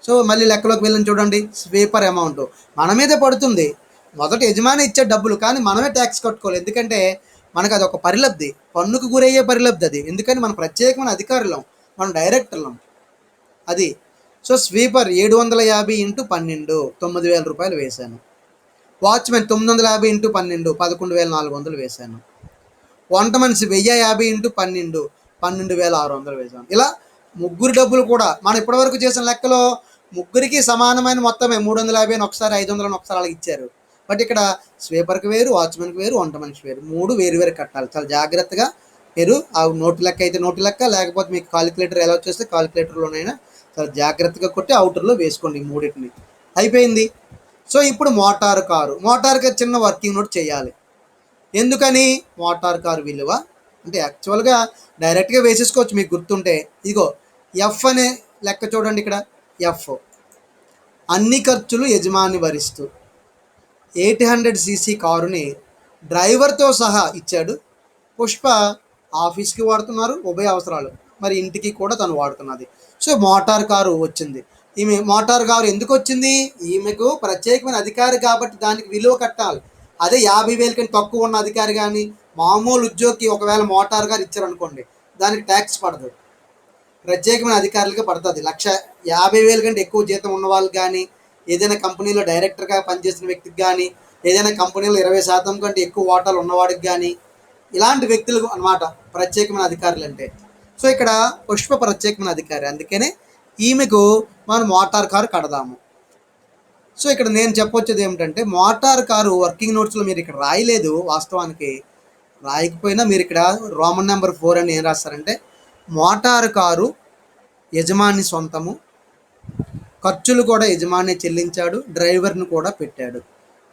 సో మళ్ళీ లెక్కలోకి వెళ్ళని చూడండి, స్వీపర్ అమౌంట్ మన మీదే పడుతుంది. మొదట యజమాని ఇచ్చే డబ్బులు, కానీ మనమే ట్యాక్స్ కట్టుకోవాలి, ఎందుకంటే మనకు అది ఒక పరిలబ్ధి, పన్నుకు గురయ్యే పరిలబ్ధి అది. ఎందుకని మనం ప్రత్యేకమైన అధికారులం, మనం డైరెక్టర్లం అది. సో స్వీపర్ 750 ఇంటూ 12, 9,000 రూపాయలు వేశాను. వాచ్మెన్ 950 ఇంటూ 12, 11,400 వేశాను. వంట మనిషి 1,050 ఇంటూ 12, 12,600 వేశాను. ఇలా ముగ్గురు డబ్బులు కూడా మనం ఇప్పటివరకు చేసిన లెక్కలో ముగ్గురికి సమానమైన మొత్తమే 350 ఒకసారి, 500 ఒకసారి అలా ఇచ్చారు. బట్ ఇక్కడ స్వీపర్కి వేరు, వాచ్మెన్కి వేరు, వంట మనిషి వేరు, 3 వేరు కట్టాలి. చాలా జాగ్రత్తగా మీరు ఆ నోటు లెక్క అయితే నోటు లెక్క, లేకపోతే మీకు కాలిక్యులేటర్ ఎలా వచ్చేస్తే కాలిక్యులేటర్లోనైనా చాలా జాగ్రత్తగా కొట్టి అవుటర్లో వేసుకోండి. 3 అయిపోయింది. సో ఇప్పుడు మోటార్ కారు, మోటార్ కారు చిన్న వర్కింగ్ నోట్ చేయాలి. ఎందుకని? మోటార్ కారు విలువ అంటే యాక్చువల్గా డైరెక్ట్గా వేసేసుకోవచ్చు మీకు గుర్తుంటే. ఇదిగో ఎఫ్ అనే లెక్క చూడండి ఇక్కడ. ఎఫ్ అన్ని ఖర్చులు యజమాని భరిస్తూ 800 cc కారుని డ్రైవర్తో సహా ఇచ్చాడు. పుష్ప ఆఫీస్కి వాడుతున్నారు, ఉభయ అవసరాలు, మరి ఇంటికి కూడా తను వాడుతున్నది. సో మోటార్ కారు వచ్చింది. ఈమె మోటార్ కారు ఎందుకు వచ్చింది? ఈమెకు ప్రత్యేకమైన అధికారి కాబట్టి దానికి విలువ కట్టాలి. అదే 50,000 కంటే తక్కువ ఉన్న అధికారి కానీ మామూలు ఉద్యోగికి ఒకవేళ మోటార్ కారు ఇచ్చారనుకోండి, దానికి ట్యాక్స్ పడదు. ప్రత్యేకమైన అధికారులకి పడుతుంది. 1,50,000 కంటే ఎక్కువ జీతం ఉన్న వాళ్ళకి కానీ, ఏదైనా కంపెనీలో డైరెక్టర్గా పనిచేసిన వ్యక్తికి కానీ, ఏదైనా కంపెనీలో 20% కంటే ఎక్కువ వాటాలు ఉన్నవాడికి కానీ, ఇలాంటి వ్యక్తులు అన్నమాట ప్రత్యేకమైన అధికారులు అంటే. సో ఇక్కడ పుష్ప ప్రత్యేకమైన అధికారి, అందుకనే ఈమెకు మనం మోటార్ కారు కడదాము. సో ఇక్కడ నేను చెప్పొచ్చేది ఏమిటంటే, మోటార్ కారు వర్కింగ్ నోట్స్లో మీరు ఇక్కడ రాయలేదు, వాస్తవానికి రాయకపోయినా మీరు ఇక్కడ రోమన్ నెంబర్ 4 అని ఏం రాస్తారంటే, మోటారు కారు యజమాని సొంతము, ఖర్చులు కూడా యజమాని చెల్లించాడు, డ్రైవర్ను కూడా పెట్టాడు.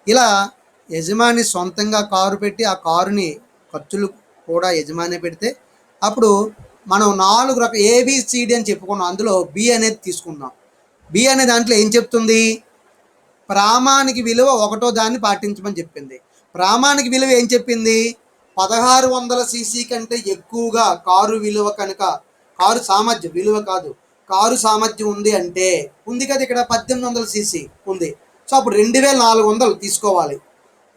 ఇలా యజమాని సొంతంగా కారు పెట్టి ఆ కారుని ఖర్చులు కూడా యజమాని పెడితే అప్పుడు మనం 4 రకాల ఏబిసిడి అని చెప్పుకున్నాం. అందులో బి అనేది తీసుకున్నాం. బి అనే దాంట్లో ఏం చెప్తుంది? ప్రామాణిక విలువ ఒకటో దాన్ని పాటించమని చెప్పింది. ప్రామాణిక విలువ ఏం చెప్పింది? 1600 cc కంటే ఎక్కువగా కారు విలువ కనుక, కారు సామర్థ్యం విలువ కాదు, కారు సామర్థ్యం ఉంది అంటే, ఉంది కదా ఇక్కడ 1800 cc ఉంది. సో అప్పుడు 2400 తీసుకోవాలి.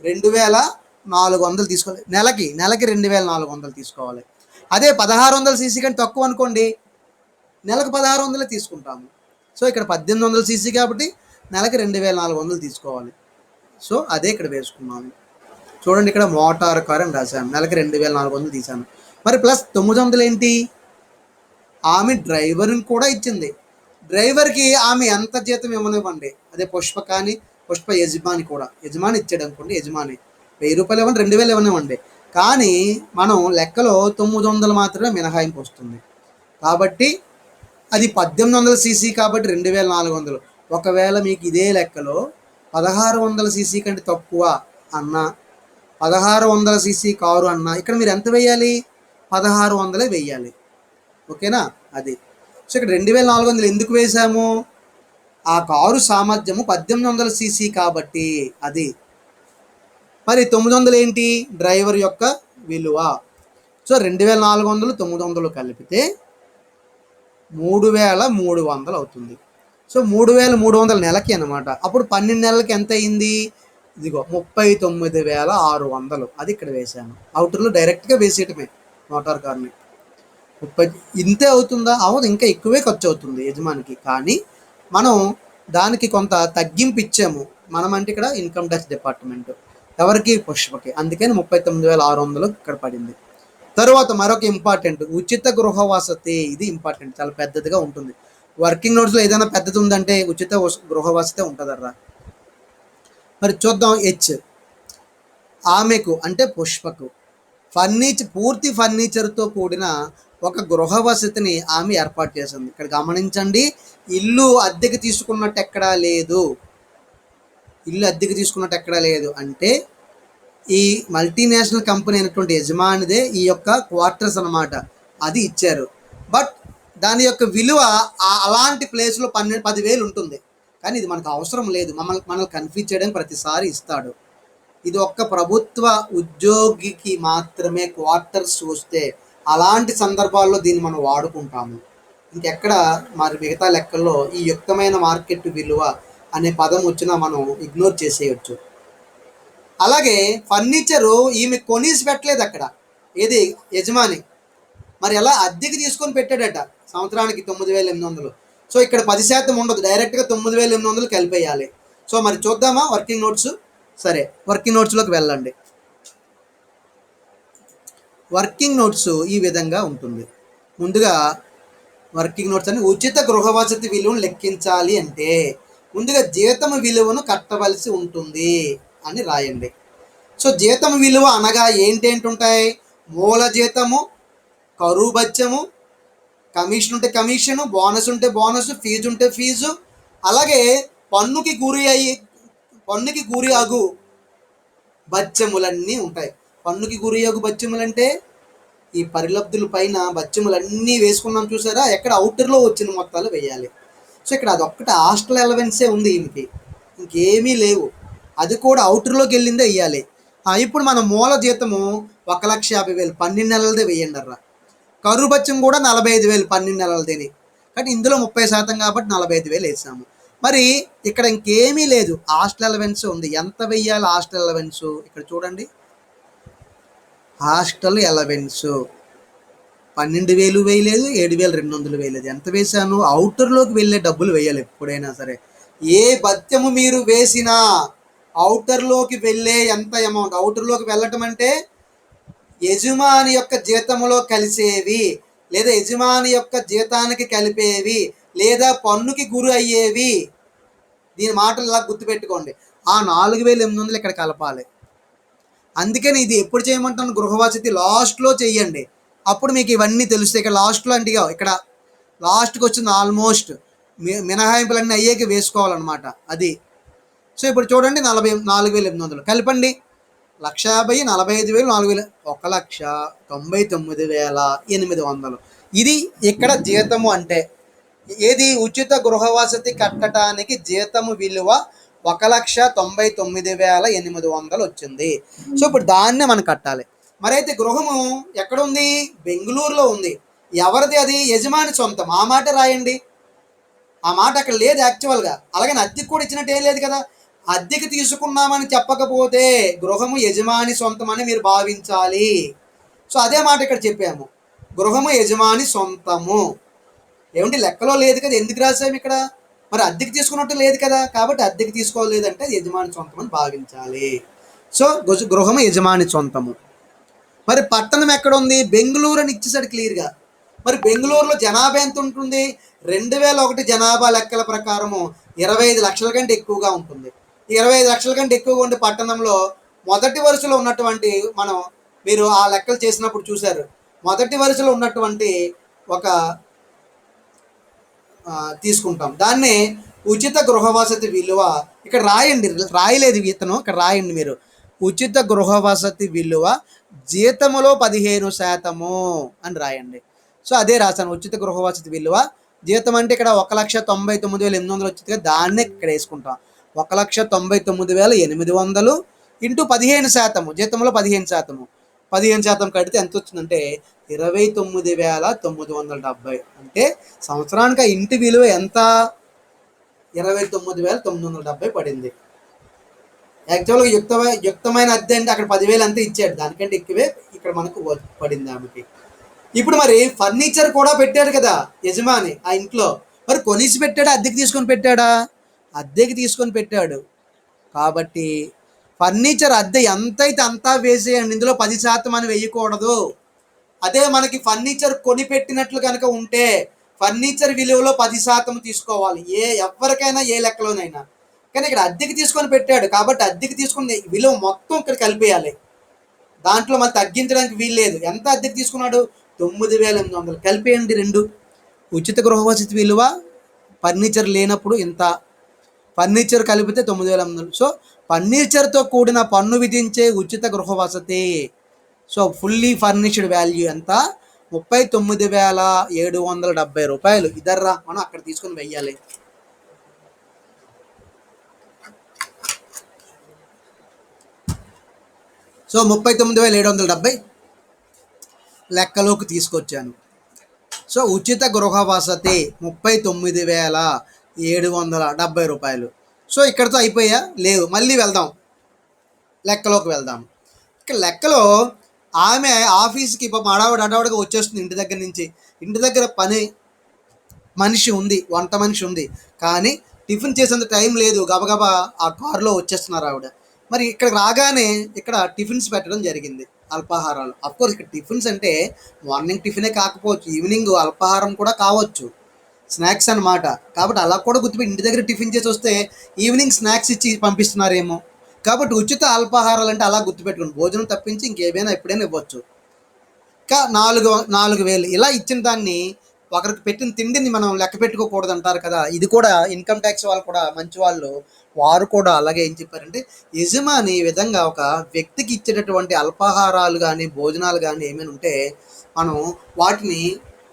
2400 తీసుకోవాలి. నెలకి 2400 తీసుకోవాలి. అదే 1600 cc కంటే తక్కువ అనుకోండి, నెలకు 1600 తీసుకుంటాము. సో ఇక్కడ 1800 cc కాబట్టి నెలకి 2400 తీసుకోవాలి. సో అదే ఇక్కడ వేసుకున్నాము. చూడండి ఇక్కడ మోటార్ కార్ అని రాశాను, నెలకి 2400 తీశాను. మరి ప్లస్ 900 ఏంటి? ఆమె డ్రైవర్ని కూడా ఇచ్చింది. డ్రైవర్కి ఆమె ఎంత జీతం ఇవ్వనివ్వండి, అదే పుష్ప కానీ పుష్ప యజమాని కూడా, యజమాని ఇచ్చాడు అనుకోండి, యజమాని 1000 రూపాయలు ఇవ్వండి, 2000 ఇవ్వనివ్వండి, కానీ మనం లెక్కలో 900 మాత్రమే మినహాయింపు వస్తుంది. కాబట్టి అది 1800 cc కాబట్టి 2400. ఒకవేళ మీకు ఇదే లెక్కలో 1600 cc కంటే తక్కువ అన్నా, 1600 cc కారు అన్నా, ఇక్కడ మీరు ఎంత వేయాలి? 1600 వేయాలి. ఓకేనా? అది. సో ఇక్కడ 2400 ఎందుకు వేసాము? ఆ కారు సామర్థ్యము 1800 cc కాబట్టి అది. మరి 900 ఏంటి? డ్రైవర్ యొక్క విలువ. సో 2400 900 కలిపితే 3300 అవుతుంది. సో 3300 నెలకి అనమాట. అప్పుడు 12 నెలలకి ఎంత అయింది? ఇదిగో 39,600. అది ఇక్కడ వేసాను. అవుటర్లో డైరెక్ట్గా వేసేయటమే మోటార్ కార్ని. 30 ఇంతే అవుతుందా? అవదు, ఇంకా ఎక్కువే ఖర్చు అవుతుంది యజమానికి. కానీ మనం దానికి కొంత తగ్గింపు ఇచ్చాము. మనం అంటే ఇక్కడ ఇన్కమ్ ట్యాక్స్ డిపార్ట్మెంట్, ఎవరికి? పుష్పకి. అందుకని 39,600 ఇక్కడ పడింది. తరువాత మరొక ఇంపార్టెంట్, ఉచిత గృహ వసతి. ఇది ఇంపార్టెంట్, చాలా పెద్దదిగా ఉంటుంది. వర్కింగ్ నోట్స్లో ఏదైనా పెద్దది ఉందంటే ఉచిత గృహ వసతి ఉంటుందర్రా. మరి చూద్దాం. హెచ్ ఆమెకు అంటే పుష్పకు పూర్తి ఫర్నిచర్తో కూడిన ఒక గృహ వసతిని ఆమె ఏర్పాటు చేసింది. ఇక్కడ గమనించండి, ఇల్లు అద్దెకి తీసుకున్నట్టు ఎక్కడా లేదు. ఇల్లు అద్దెకి తీసుకున్నట్టు ఎక్కడా లేదు అంటే ఈ మల్టీనేషనల్ కంపెనీ అయినటువంటి యజమానిదే ఈ యొక్క క్వార్టర్స్ అనమాట, అది ఇచ్చారు. బట్ దాని యొక్క విలువ అలాంటి ప్లేస్లో 10,000 ఉంటుంది. కానీ ఇది మనకు అవసరం లేదు, మనల్ని కన్ఫ్యూజ్ చేయడానికి ప్రతిసారి ఇస్తాడు. ఇది ఒక్క ప్రభుత్వ ఉద్యోగికి మాత్రమే క్వార్టర్స్ వస్తే అలాంటి సందర్భాల్లో దీన్ని మనం వాడుకుంటాము. ఇంకెక్కడ మరి మిగతా లెక్కల్లో ఈ యుక్తమైన మార్కెట్ విలువ అనే పదం వచ్చినా మనం ఇగ్నోర్ చేసేయచ్చు. అలాగే ఫర్నిచరు ఈమె కొనేసి పెట్టలేదు అక్కడ, ఏది? యజమాని. మరి ఎలా? అద్దెకి తీసుకొని పెట్టాడట సంవత్సరానికి 9,800. సో ఇక్కడ 10% ఉండదు, డైరెక్ట్గా 9,800 కలిపేయాలి. సో మరి చూద్దామా వర్కింగ్ నోట్స్? సరే, వర్కింగ్ నోట్స్లోకి వెళ్ళండి. వర్కింగ్ నోట్స్ ఈ విధంగా ఉంటుంది. ముందుగా వర్కింగ్ నోట్స్ అని, ఉచిత గృహ వసతి విలువను లెక్కించాలి అంటే ముందుగా జీతం విలువను కట్టవలసి ఉంటుంది అని రాయండి. సో జీతం విలువ అనగా ఏంటేంటి ఉంటాయి? మూల జీతము, కరువు బత్యము, కమిషన్ ఉంటే కమిషను, బోనస్ ఉంటే బోనస్, ఫీజు ఉంటే ఫీజు, అలాగే పన్నుకి గురి అగు బత్యములన్నీ ఉంటాయి. పన్నుకి గురి అగు బత్యములంటే ఈ పరిలబ్ధుల పైన బత్యములన్నీ వేసుకున్నాం చూసారా, ఎక్కడ అవుటర్లో వచ్చిన మొత్తాలు వేయాలి. సో ఇక్కడ అదొక్కటి హాస్టల్ అలవెన్సే ఉంది ఈమెకి, ఇంకేమీ లేవు. అది కూడా అవుటర్లోకి వెళ్ళిందే వేయాలి. ఇప్పుడు మన మూల జీతము 1,50,000 12 నెలలదే వేయండి అర్రా. కరువు బత్యం కూడా 45,000 12 నెలలదేని, కానీ ఇందులో 30% కాబట్టి 45,000 వేసాము. మరి ఇక్కడ ఇంకేమీ లేదు, హాస్టల్ అలవెన్స్ ఉంది. ఎంత వెయ్యాలి హాస్టల్ అలవెన్స్? ఇక్కడ చూడండి, హాస్టల్ అలవెన్స్ 12,000 వేయలేదు, 7,200 వేయలేదు. ఎంత వేసాను? అవుటర్లోకి వెళ్ళే డబ్బులు వేయాలి ఎప్పుడైనా సరే. ఏ భత్యము మీరు వేసినా అవుటర్లోకి వెళ్ళే ఎంత అమౌంట్, అవుటర్లోకి వెళ్ళటం అంటే యజమాని యొక్క జీతములో కలిసేవి, లేదా యజమాని యొక్క జీతానికి కలిపేవి, లేదా పన్నుకి గురి అయ్యేవి. దీని మాటలు ఇలా గుర్తుపెట్టుకోండి. ఆ 4,800 ఇక్కడ కలపాలి. అందుకని ఇది ఎప్పుడు చేయమంటాను, గృహవసతి లాస్ట్లో చెయ్యండి, అప్పుడు మీకు ఇవన్నీ తెలుస్తాయి. ఇక్కడ లాస్ట్లో అంటే ఇక్కడ లాస్ట్కి వచ్చింది ఆల్మోస్ట్ మినహాయింపులన్నీ అయ్యాక వేసుకోవాలన్నమాట అది. సో ఇప్పుడు చూడండి, 4,800 కలిపండి. 1,50,000, 45,000, 4,000, 1,99,800. ఇది ఇక్కడ జీతము అంటే ఏది? ఉచిత గృహవసతి కట్టడానికి జీతము విలువ 1,99,800 వచ్చింది. సో ఇప్పుడు దాన్నే మనం కట్టాలి. మరైతే గృహము ఎక్కడ ఉంది? బెంగళూరులో ఉంది. ఎవరిది అది? యజమాని సొంతం. ఆ మాట రాయండి. ఆ మాట అక్కడ లేదు యాక్చువల్గా. అలాగని అద్దెకి కూడా ఇచ్చినట్టు ఏం లేదు కదా. అద్దెకి తీసుకున్నామని చెప్పకపోతే గృహము యజమాని సొంతమని మీరు భావించాలి. సో అదే మాట ఇక్కడ చెప్పాము, గృహము యజమాని సొంతము. ఏమంటే లెక్కలో లేదు కదా, ఎందుకు రాసాము ఇక్కడ? మరి అద్దెకి తీసుకున్నట్టు లేదు కదా, కాబట్టి అద్దెకి తీసుకోలేదంటే యజమాని సొంతం అని భావించాలి. సో గృహము యజమాని సొంతము. మరి పట్టణం ఎక్కడ ఉంది? బెంగళూరు అని ఇచ్చేసాడు క్లియర్గా. మరి బెంగళూరులో జనాభా ఎంత ఉంటుంది? 2001 జనాభా లెక్కల ప్రకారము 25 లక్షల కంటే ఎక్కువగా ఉంటుంది. 25 లక్షల కంటే ఎక్కువగా ఉండే పట్టణంలో మొదటి వరుసలో ఉన్నటువంటి మీరు ఆ లెక్కలు చేసినప్పుడు చూశారు, మొదటి వరుసలో ఉన్నటువంటి ఒక తీసుకుంటాం, దాన్ని ఉచిత గృహవసతి విలువ ఇక్కడ రాయండి. రాయలేదు ఇతను, ఇక్కడ రాయండి మీరు. ఉచిత గృహవసతి విలువ జీతములో 15% అని రాయండి. సో అదే రాశాను, ఉచిత గృహవసతి విలువ జీతం అంటే ఇక్కడ 1,99,800 వచ్చింది కదా, దాన్నే ఇక్కడ వేసుకుంటాం. 1,99,800 ఇంటూ 15%, జీతంలో 15%. 15% కడితే ఎంత వచ్చిందంటే 29,970. అంటే సంవత్సరానికి ఆ ఇంటి విలువ ఎంత? 29,970 పడింది. యాక్చువల్గా యుక్తమైన అద్దె అంటే అక్కడ 10,000 అంతే ఇచ్చాడు, దానికంటే ఎక్కువే ఇక్కడ మనకు పడింది ఆమెకి. ఇప్పుడు మరి ఫర్నిచర్ కూడా పెట్టాడు కదా యజమాని ఆ ఇంట్లో. మరి కొనిసి పెట్టాడా, అద్దెకి తీసుకొని పెట్టాడా? అద్దెకి తీసుకొని పెట్టాడు. కాబట్టి ఫర్నిచర్ అద్దె ఎంతైతే అంతా వేసేయండి, ఇందులో 10% అని వేయకూడదు. అదే మనకి ఫర్నిచర్ కొని పెట్టినట్లు కనుక ఉంటే ఫర్నిచర్ విలువలో 10% తీసుకోవాలి, ఎవరికైనా ఏ లెక్కలోనైనా. కానీ ఇక్కడ అద్దెకి తీసుకొని పెట్టాడు కాబట్టి అద్దెకి తీసుకుని విలువ మొత్తం ఇక్కడ కలిపేయాలి, దాంట్లో మనం తగ్గించడానికి వీల్లేదు. ఎంత అద్దెకి తీసుకున్నాడు? 9,800. కలిపేయండి రెండు. ఉచిత గృహవసతి విలువ ఫర్నిచర్ లేనప్పుడు ఇంత, ఫర్నిచర్ కలిపితే 9,800. సో ఫర్నిచర్తో కూడిన పన్ను విధించే ఉచిత గృహవసతి. సో ఫుల్లీ ఫర్నిష్డ్ వాల్యూ ఎంత? 39,770 రూపాయలు. ఇదర్రా మనం అక్కడ తీసుకొని వెయ్యాలి. సో 39,770 లెక్కలోకి తీసుకొచ్చాను. సో ఉచిత గృహ వసతి 39,770 రూపాయలు. సో ఇక్కడితో అయిపోయా? లేవు, మళ్ళీ వెళ్దాం, లెక్కలోకి వెళ్దాం. ఇక్కడ లెక్కలో ఆమె ఆఫీస్కి అడావుడిగా వచ్చేస్తుంది ఇంటి దగ్గర నుంచి. ఇంటి దగ్గర మనిషి ఉంది, వంట మనిషి ఉంది, కానీ టిఫిన్ చేసేంత టైం లేదు, గబగబా ఆ కారులో వచ్చేస్తున్నారు ఆవిడ. మరి ఇక్కడ రాగానే ఇక్కడ టిఫిన్స్ పెట్టడం జరిగింది, అల్పాహారాలు. అఫ్కోర్స్ ఇక్కడ టిఫిన్స్ అంటే మార్నింగ్ టిఫినే కాకపోవచ్చు, ఈవినింగ్ అల్పాహారం కూడా కావచ్చు, స్నాక్స్ అన్నమాట. కాబట్టి అలా కూడా గుర్తుపెట్టి ఇంటి దగ్గర టిఫిన్ చేసి వస్తే ఈవినింగ్ స్నాక్స్ ఇచ్చి పంపిస్తున్నారేమో. కాబట్టి ఉచిత అల్పాహారాలు అంటే అలా గుర్తుపెట్టుకోండి, భోజనం తప్పించి ఇంకేమైనా ఎప్పుడైనా ఇవ్వచ్చు. ఇంకా 4,000 ఇలా ఇచ్చిన దాన్ని ఒకరికి పెట్టిన తిండిని మనం లెక్క పెట్టుకోకూడదు అంటారు కదా. ఇది కూడా ఇన్కమ్ ట్యాక్స్ వాళ్ళు కూడా మంచి వాళ్ళు వారు కూడా అలాగే ఏం చెప్పారంటే, యజమాని ఈ విధంగా ఒక వ్యక్తికి ఇచ్చేటటువంటి అల్పాహారాలు కానీ భోజనాలు కానీ ఏమైనా ఉంటే మనం వాటిని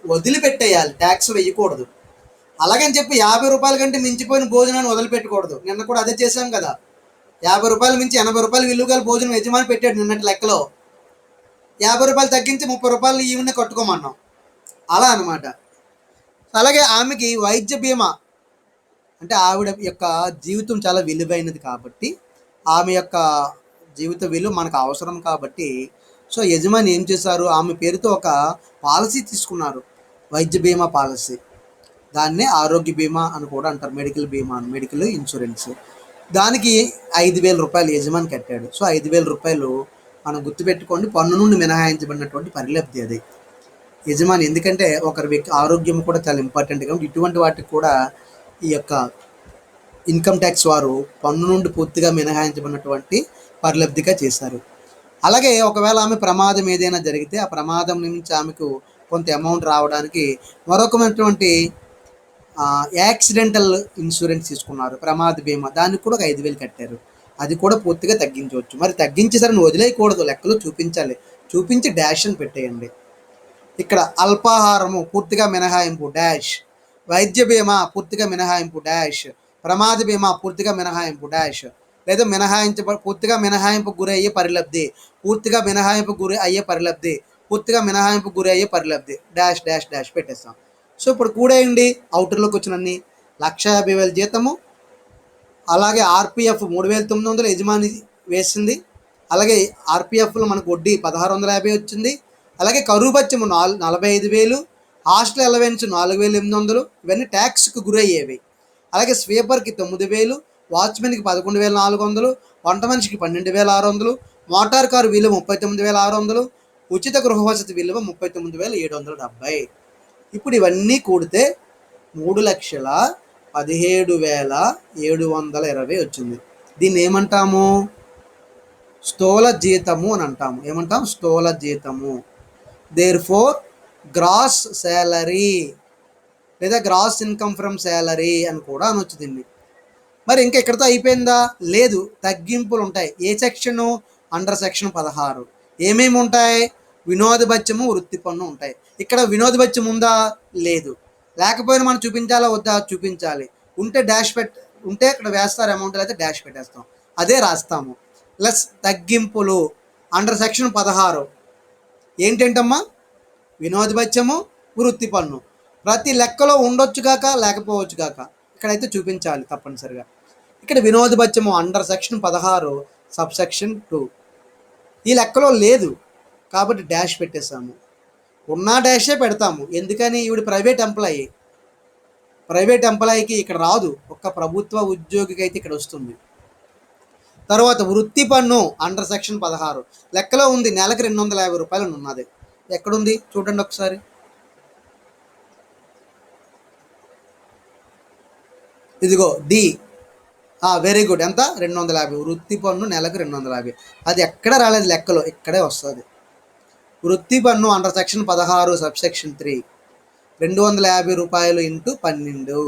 వదిలిపెట్టేయాలి, ట్యాక్స్ వేయకూడదు. అలాగని చెప్పి 50 రూపాయల కంటే మించిపోయిన భోజనాన్ని వదిలిపెట్టకూడదు. నిన్న కూడా అదే చేశాం కదా. 50 రూపాయలు మించి 80 రూపాయలు విలువ గల భోజనం యజమాని పెట్టాడు నిన్నటి లెక్కలో. 50 రూపాయలు తగ్గించి 30 రూపాయలు ఈవెనే కట్టుకోమన్నాం. అలా అనమాట. అలాగే ఆమెకి వైద్య బీమా అంటే ఆవిడ యొక్క జీవితం చాలా విలువైనది కాబట్టి, ఆమె యొక్క జీవిత విలువ మనకు అవసరం కాబట్టి, సో యజమాని ఏం చేశారు, ఆమె పేరుతో ఒక పాలసీ తీసుకున్నారు, వైద్య బీమా పాలసీ. దాన్నే ఆరోగ్య బీమా అని కూడా అంటారు, మెడికల్ బీమా అని, మెడికల్ ఇన్సూరెన్స్. దానికి 5,000 రూపాయలు యజమాని కట్టాడు. సో 5,000 రూపాయలు మనం గుర్తుపెట్టుకోండి, పన్ను నుండి మినహాయించబడినటువంటి పరిలబ్ధి అది యజమాని. ఎందుకంటే ఒకరి వ్యక్తి ఆరోగ్యం కూడా చాలా ఇంపార్టెంట్ కాబట్టి ఇటువంటి వాటికి కూడా ఈ యొక్క ఇన్కమ్ ట్యాక్స్ వారు పన్ను నుండి పూర్తిగా మినహాయించబడినటువంటి పరిలబ్ధిగా చేశారు. అలాగే ఒకవేళ ఆమె ప్రమాదం ఏదైనా జరిగితే ఆ ప్రమాదం నుంచి ఆమెకు కొంత అమౌంట్ రావడానికి మరొకమైనటువంటి యాక్సిడెంటల్ ఇన్సూరెన్స్ తీసుకున్నారు, ప్రమాద బీమా. దానికి కూడా ఒక 5,000 కట్టారు. అది కూడా పూర్తిగా తగ్గించవచ్చు. మరి తగ్గించేసరికి వదిలేయకూడదు, లెక్కలు చూపించాలి. చూపించి డాష్ అని పెట్టేయండి. ఇక్కడ అల్పాహారము పూర్తిగా మినహాయింపు డాష్, వైద్య బీమా పూర్తిగా మినహాయింపు డాష్, ప్రమాద బీమా పూర్తిగా మినహాయింపు డాష్, లేదా పూర్తిగా మినహాయింపు గురి అయ్యే పరిలబ్ధి, పూర్తిగా మినహాయింపు గురి అయ్యే పరిలబ్ధి, పూర్తిగా మినహాయింపు గురి అయ్యే పరిలబ్ధి, డాష్ డాష్ డాష్ పెట్టేస్తాం. సో ఇప్పుడు కూడేయండి, అవుటర్లోకి వచ్చినన్ని 1,50,000 జీతము, అలాగే ఆర్పిఎఫ్ 3,900 యజమాని వేసింది, అలాగే ఆర్పిఎఫ్లో మనకు వడ్డీ 1,650 వచ్చింది, అలాగే కరువు బత్యము 45,000, హాస్టల్ అలవెన్స్ 4,800, ఇవన్నీ ట్యాక్స్కి గురయ్యేవి. అలాగే స్వీపర్కి 9,000, వాచ్మెన్కి 11,400, వంట మనిషికి 12,600, మోటార్ కారు విలువ 39,600, ఉచిత గృహ వసతి విలువ 39,770. ఇప్పుడు ఇవన్నీ కూడితే 3,17,720 వచ్చింది. దీన్ని ఏమంటాము, స్థూల జీతము అని అంటాము. ఏమంటాం, స్థూల జీతము. దేర్ఫోర్ గ్రాస్ శాలరీ లేదా గ్రాస్ ఇన్కమ్ ఫ్రమ్ శాలరీ అని కూడా అనొచ్చు దీన్ని. మరి ఇంకా ఇక్కడితో అయిపోయిందా, లేదు, తగ్గింపులు ఉంటాయి. ఏ సెక్షను, అండర్ సెక్షన్ 16. ఏమేమి ఉంటాయి, వినోద భత్యము, వృత్తి పన్ను ఉంటాయి. ఇక్కడ వినోద భత్యం ఉందా, లేదు. లేకపోయినా మనం చూపించాలా వద్దా, చూపించాలి. ఉంటే డాష్ ఉంటే ఇక్కడ వేస్తారు అమౌంట్, అయితే డాష్ పెట్టేస్తాం, అదే రాస్తాము. ప్లస్ తగ్గింపులు అండర్ సెక్షన్ 16 ఏంటంటమ్మా, వినోద భత్యము, వృత్తి పన్ను. ప్రతి లెక్కలో ఉండొచ్చు కాక లేకపోవచ్చు కాక, ఇక్కడైతే చూపించాలి తప్పనిసరిగా. ఇక్కడ వినోద భత్యము అండర్ సెక్షన్ 16 సబ్ సెక్షన్ 2 ఈ లెక్కలో లేదు కాబట్టి డాష్ పెట్టేసాము. ఉన్న డాషే పెడతాము. ఎందుకని, ఈవిడ ప్రైవేట్ ఎంప్లాయీకి ఇక్కడ రాదు, ఒక్క ప్రభుత్వ ఉద్యోగికి అయితే ఇక్కడ వస్తుంది. తర్వాత వృత్తి పన్ను అండర్ సెక్షన్ 16 లెక్కలో ఉంది, నెలకు 250 రూపాయలు ఉన్నది. ఎక్కడుంది చూడండి ఒకసారి. ఇదిగో డి, వెరీ గుడ్. ఎంత, 250. వృత్తి పన్ను నెలకు 250. అది ఎక్కడ రాలేదు లెక్కలో, ఇక్కడే వస్తుంది. వృత్తి పన్ను అండర్ సెక్షన్ 16 సబ్ సెక్షన్ 3 250 రూపాయలు ఇంటూ 12.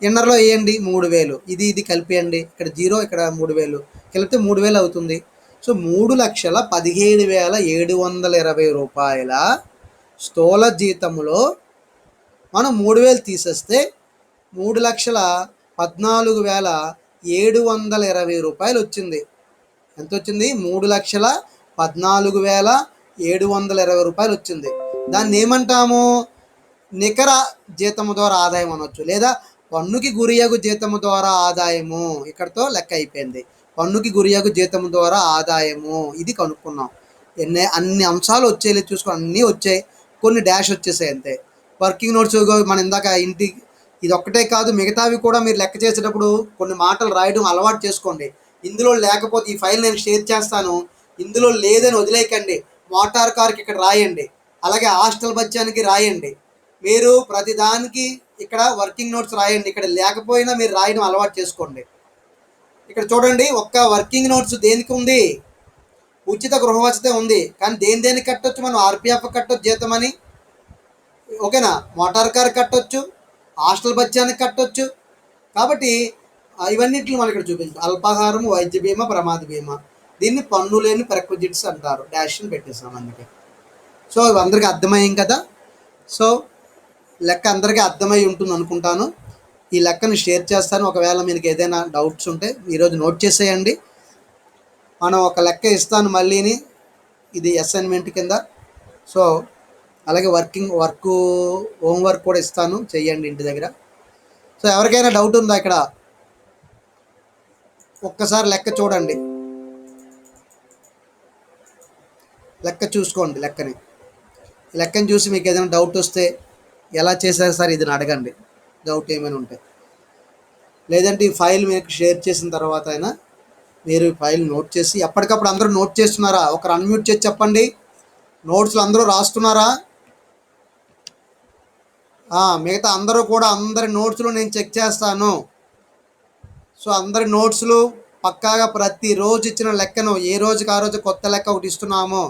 ఇన్నర్లో వేయండి 3,000. ఇది కలిపేయండి, ఇక్కడ 0 ఇక్కడ 3,000 కలిపితే 3,000 అవుతుంది. సో 3,17,720 రూపాయల స్థూల జీతములో మనం 3,000 తీసేస్తే 3,14,720 రూపాయలు వచ్చింది. ఎంత వచ్చింది, 3,14,720 రూపాయలు వచ్చింది. దాన్ని ఏమంటాము, నికర జీతము ద్వారా ఆదాయం అనొచ్చు, లేదా పన్నుకి గురియగు జీతము ద్వారా ఆదాయము. ఇక్కడతో లెక్క అయిపోయింది. పన్నుకి గురియగు జీతము ద్వారా ఆదాయము ఇది కనుక్కున్నాం. అన్ని అంశాలు వచ్చేది చూసుకో, అన్నీ వచ్చాయి, కొన్ని డాష్ వచ్చేసాయి అంతే. వర్కింగ్ నోట్స్ మనం ఇందాక ఇది ఒక్కటే కాదు, మిగతావి కూడా మీరు లెక్క చేసేటప్పుడు కొన్ని మాటలు రాయడం అలవాటు చేసుకోండి. ఇందులో లేకపోతే ఈ ఫైల్ నేను షేర్ చేస్తాను, ఇందులో లేదని వదిలేయకండి. మోటార్ కార్కి ఇక్కడ రాయండి, అలాగే హాస్టల్ బత్యానికి రాయండి. మీరు ప్రతిదానికి ఇక్కడ వర్కింగ్ నోట్స్ రాయండి. ఇక్కడ లేకపోయినా మీరు రాయడం అలవాటు చేసుకోండి. ఇక్కడ చూడండి, ఒక్క వర్కింగ్ నోట్స్ దేనికి ఉంది, ఉచిత గృహవసతి ఉంది. కానీ దేనికి కట్టొచ్చు మనం, ఆర్పిఎఫ్ కట్టొచ్చు జీతం అని, ఓకేనా, మోటార్ కార్ కట్టొచ్చు, హాస్టల్ బత్యానికి కట్టొచ్చు. కాబట్టి ఇవన్నిటిని మనం ఇక్కడ చూపించాం. అల్పాహారం, వైద్య బీమా, ప్రమాద బీమా. దీన్ని పన్ను లేని ప్రెక్విజిట్స్ అంటారు. డాష్ని పెట్టేసాం అందుకే. సో ఇవి అందరికీ అర్థమయ్యాం కదా. సో లెక్క అందరికీ అర్థమై ఉంటుంది అనుకుంటాను. ఈ లెక్కను షేర్ చేస్తాను. ఒకవేళ మీకు ఏదైనా డౌట్స్ ఉంటే ఈరోజు నోట్ చేసేయండి. మనం ఒక లెక్క ఇస్తాను మళ్ళీని, ఇది అసైన్మెంట్ కింద. సో అలాగే హోంవర్క్ కూడా ఇస్తాను, చెయ్యండి ఇంటి దగ్గర. సో ఎవరికైనా డౌట్ ఉందా ఇక్కడ? ఒక్కసారి లెక్క చూడండి, లెక్క చూసుకోండి. లెక్కని చూసి మీకు ఏదైనా డౌట్ వస్తే ఎలా చేశారు సార్ ఇది అడగండి, డౌట్ ఏమైనా ఉంటే. లేదంటే ఈ ఫైల్ మీకు షేర్ చేసిన తర్వాత అయినా మీరు ఈ ఫైల్ నోట్ చేసి, ఎప్పటికప్పుడు అందరూ నోట్ చేస్తున్నారా? ఒకరు అన్మ్యూట్ చేసి చెప్పండి. నోట్స్లు అందరూ రాస్తున్నారా? మిగతా అందరూ కూడా అందరి నోట్స్లు నేను చెక్ చేస్తాను. సో అందరి నోట్స్లు పక్కాగా ప్రతిరోజు ఇచ్చిన లెక్కను ఏ రోజుకి ఆ రోజు కొత్త లెక్క ఒకటి ఇస్తున్నాము.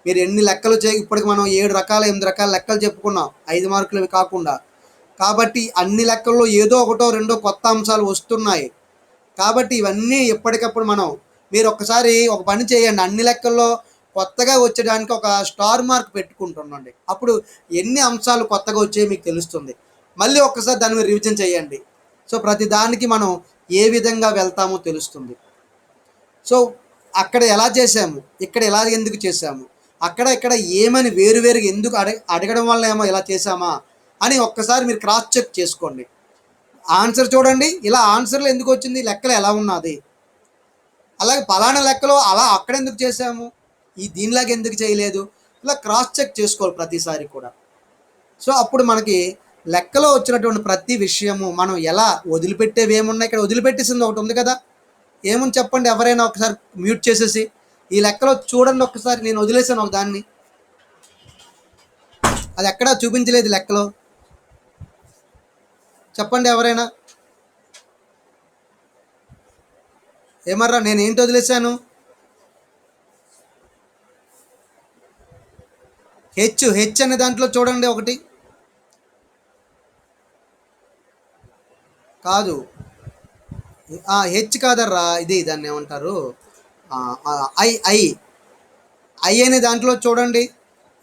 మీరు ఎన్ని లెక్కలు ఇప్పటికి మనం 8 రకాల లెక్కలు చెప్పుకున్నాం, 5 మార్కులవి కాకుండా. కాబట్టి అన్ని లెక్కల్లో ఏదో ఒకటో రెండో కొత్త అంశాలు వస్తున్నాయి. కాబట్టి ఇవన్నీ ఎప్పటికప్పుడు మీరు ఒక్కసారి ఒక పని చేయండి, అన్ని లెక్కల్లో కొత్తగా వచ్చేదానికి ఒక స్టార్ మార్క్ పెట్టుకుంటుండండి. అప్పుడు ఎన్ని అంశాలు కొత్తగా వచ్చాయో మీకు తెలుస్తుంది. మళ్ళీ ఒక్కసారి దాని మీద రివిజన్ చేయండి. సో ప్రతి దానికి మనం ఏ విధంగా వెళ్తామో తెలుస్తుంది. సో అక్కడ ఎలా చేసాము, ఇక్కడ ఎలా ఎందుకు చేసాము, ఇక్కడ ఏమని వేరువేరుగా ఎందుకు అడగడం వల్ల ఏమో ఇలా చేసామా అని ఒక్కసారి మీరు క్రాస్ చెక్ చేసుకోండి. ఆన్సర్ చూడండి, ఇలా ఆన్సర్లు ఎందుకు వచ్చింది, లెక్కలు ఎలా ఉన్నది, అలాగే పలానా లెక్కలో అలా అక్కడ ఎందుకు చేసాము, దీనిలాగా ఎందుకు చేయలేదు, ఇలా క్రాస్ చెక్ చేసుకోవాలి ప్రతిసారి కూడా. సో అప్పుడు మనకి లెక్కలో వచ్చినటువంటి ప్రతి విషయము మనం ఎలా వదిలిపెట్టేవి ఏమున్నాయి, ఇక్కడ వదిలిపెట్టేసింది ఒకటి ఉంది కదా, ఏముంది చెప్పండి. ఎవరైనా ఒకసారి మ్యూట్ చేసేసి ఈ లెక్కలో చూడండి ఒకసారి. నేను వదిలేసాను ఒక దాన్ని, అది ఎక్కడా చూపించలేదు లెక్కలో. చెప్పండి ఎవరైనా. ఏమర్రా నేను ఏంటి వదిలేశాను? హెచ్ అనే దాంట్లో చూడండి ఒకటి. కాదు, హెచ్ కాదర్రా, ఇది దాన్ని ఏమంటారు, ఐ ఐ ఐ అనే దాంట్లో చూడండి.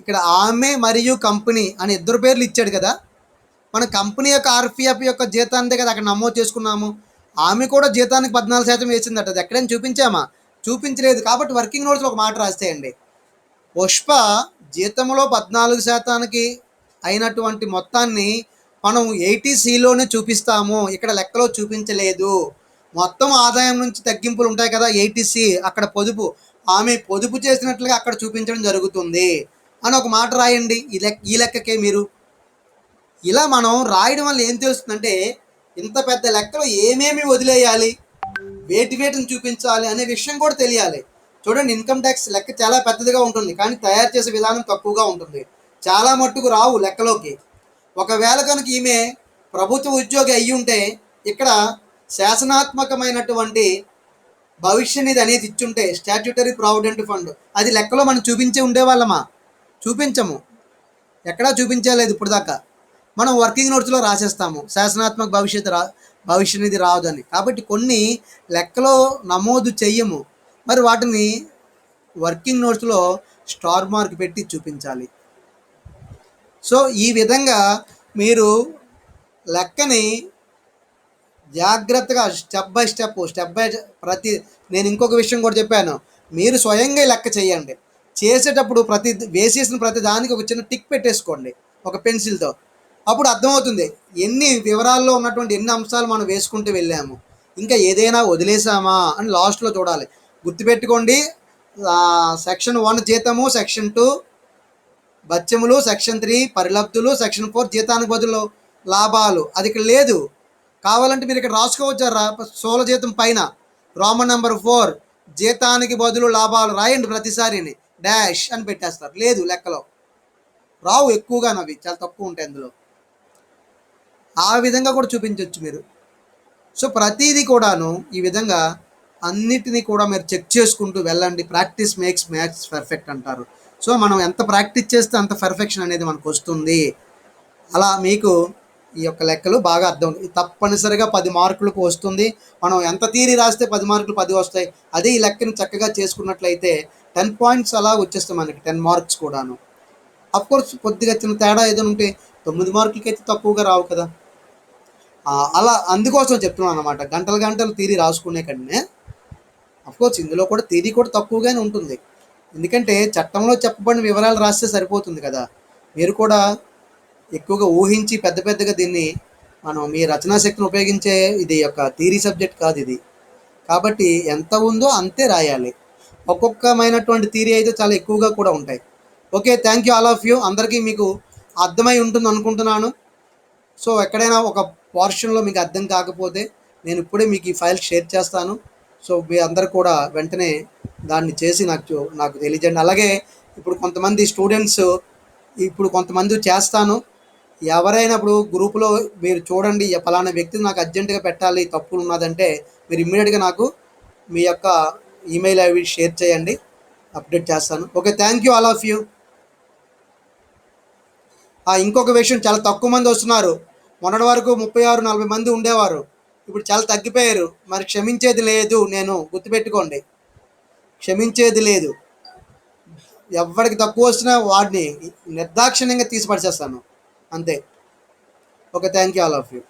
ఇక్కడ ఆమె మరియు కంపెనీ అని 2 పేర్లు ఇచ్చాడు కదా. మన కంపెనీ యొక్క ఆర్పిఎఫ్ యొక్క జీతాన్ని కదా అక్కడ నమోదు చేసుకున్నాము. ఆమె కూడా జీతానికి 14% వేసిందట. అది ఎక్కడైనా చూపించామా? చూపించలేదు. కాబట్టి వర్కింగ్ నోట్స్లో ఒక మాట రాసేయండి, పుష్ప జీతంలో 14% అయినటువంటి మొత్తాన్ని మనం 80Cలోనే చూపిస్తాము, ఇక్కడ లెక్కలో చూపించలేదు. మొత్తం ఆదాయం నుంచి తగ్గింపులు ఉంటాయి కదా 80C, అక్కడ ఆమె పొదుపు చేసినట్లుగా అక్కడ చూపించడం జరుగుతుంది అని ఒక మాట రాయండి. ఈ లెక్కకే మీరు ఇలా మనం రాయడం వల్ల ఏం తెలుస్తుందంటే, ఇంత పెద్ద లెక్కలో ఏమేమి వదిలేయాలి, వేటిని చూపించాలి అనే విషయం కూడా తెలియాలి. చూడండి, ఇన్కమ్ ట్యాక్స్ లెక్క చాలా పెద్దదిగా ఉంటుంది, కానీ తయారు చేసే విధానం తక్కువగా ఉంటుంది. చాలా మట్టుకు రావు లెక్కలోకి. ఒకవేళ కనుక ఈమె ప్రభుత్వ ఉద్యోగి అయ్యి ఉంటే ఇక్కడ శాసనాత్మకమైనటువంటి భవిష్య నిధి అనేది ఇచ్చుంటే, స్టాట్యూటరీ ప్రావిడెంట్ ఫండ్, అది లెక్కలో మనం చూపించే ఉండేవాళ్ళమా? చూపించము, ఎక్కడా చూపించలేదు ఇప్పుడు దాకా. మనం వర్కింగ్ నోట్స్లో రాసేస్తాము శాసనాత్మక భవిష్య నిధి రాదని. కాబట్టి కొన్ని లెక్కలో నమోదు చెయ్యము, మరి వాటిని వర్కింగ్ నోట్స్లో స్టార్ మార్క్ పెట్టి చూపించాలి. సో ఈ విధంగా మీరు లెక్కని జాగ్రత్తగా స్టెప్ బై నేను ఇంకొక విషయం కూడా చెప్పాను, మీరు స్వయంగా లెక్క చేయండి. చేసేటప్పుడు వేసేసిన ప్రతి దానికి ఒక చిన్న టిక్ పెట్టేసుకోండి ఒక పెన్సిల్తో. అప్పుడు అర్థమవుతుంది ఎన్ని వివరాల్లో ఉన్నటువంటి ఎన్ని అంశాలు మనం వేసుకుంటూ వెళ్ళాము, ఇంకా ఏదైనా వదిలేసామా అని లాస్ట్లో చూడాలి. గుర్తుపెట్టుకోండి, సెక్షన్ 1 జీతము, సెక్షన్ 2 బత్యములు, సెక్షన్ 3 పరిలబ్ధులు, సెక్షన్ 4 జీతానికి బదులు లాభాలు. అది ఇక్కడ లేదు. కావాలంటే మీరు ఇక్కడ రాసుకోవచ్చారా, స్థూల జీతం పైన రోమన్ నెంబర్ 4 జీతానికి బదులు లాభాలు రాయండి, ప్రతిసారిని డాష్ అని పెట్టేస్తారు. లేదు, లెక్కలో రావు, ఎక్కువగా అవి చాలా తక్కువ ఉంటాయి అందులో. ఆ విధంగా కూడా చూపించవచ్చు మీరు. సో ప్రతిదీ కూడాను ఈ విధంగా అన్నిటినీ కూడా మీరు చెక్ చేసుకుంటూ వెళ్ళండి. ప్రాక్టీస్ మేక్స్ మ్యాథ్స్ పర్ఫెక్ట్ అంటారు. సో మనం ఎంత ప్రాక్టీస్ చేస్తే అంత పర్ఫెక్షన్ అనేది మనకు వస్తుంది. అలా మీకు ఈ యొక్క లెక్కలు బాగా అర్థం ఇది తప్పనిసరిగా 10 మార్కులకు వస్తుంది. మనం ఎంత థియరీ రాస్తే 10 మార్కులు 10 వస్తాయి. అదే ఈ లెక్కని చక్కగా చేసుకున్నట్లయితే 10 పాయింట్స్ అలా వచ్చేస్తాయి మనకి, 10 మార్క్స్ కూడాను. అఫ్కోర్స్ కొద్దిగా చిన్న తేడా ఏదైనా ఉంటే 9 మార్కులకైతే తక్కువగా రావు కదా. అలా అందుకోసం చెప్తున్నాను అనమాట. గంటలు గంటలు థియరీ రాసుకునే కంటే అఫ్కోర్స్ ఇందులో కూడా థియరీ కూడా తక్కువగానే ఉంటుంది. ఎందుకంటే చట్టంలో చెప్పబడిన వివరాలు రాస్తే సరిపోతుంది కదా. మీరు కూడా ఎక్కువగా ఊహించి పెద్ద పెద్దగా దీన్ని మనం మీ రచనా శక్తిని ఉపయోగించే ఇది యొక్క థియరీ సబ్జెక్ట్ కాదు ఇది. కాబట్టి ఎంత ఉందో అంతే రాయాలి. ఒక్కొక్కమైనటువంటి థియరీ అయితే చాలా ఎక్కువగా కూడా ఉంటాయి. Okay, thank you all of you. అందరికీ మీకు అర్థమై ఉంటుంది అనుకుంటున్నాను. సో ఎక్కడైనా ఒక పోర్షన్లో మీకు అర్థం కాకపోతే నేను ఇప్పుడే మీకు ఈ ఫైల్ షేర్ చేస్తాను. సో మీ అందరు కూడా వెంటనే దాన్ని చేసి నాకు తెలియజేయండి. అలాగే ఇప్పుడు కొంతమంది చేస్తాను. ఎవరైనా ఇప్పుడు గ్రూపులో మీరు చూడండి, ఫలానా వ్యక్తి నాకు అర్జెంటుగా పెట్టాలి, తప్పులు ఉన్నదంటే మీరు ఇమ్మీడియట్గా నాకు మీ యొక్క ఈమెయిల్ ఐడి షేర్ చేయండి, అప్డేట్ చేస్తాను. Okay, thank you all of you. ఇంకొక విషయం, చాలా తక్కువ మంది వస్తున్నారు. మొన్నటి వరకు 36-40 మంది ఉండేవారు, ఇప్పుడు చాలా తగ్గిపోయారు. మరి క్షమించేది లేదు, నేను గుర్తుపెట్టుకోండి, క్షమించేది లేదు. ఎవరికి తక్కువ వస్తున్నా వాడిని నిర్దాక్షిణ్యంగా తీసి పడిచేస్తాను అంతే. Okay, thank you all of you.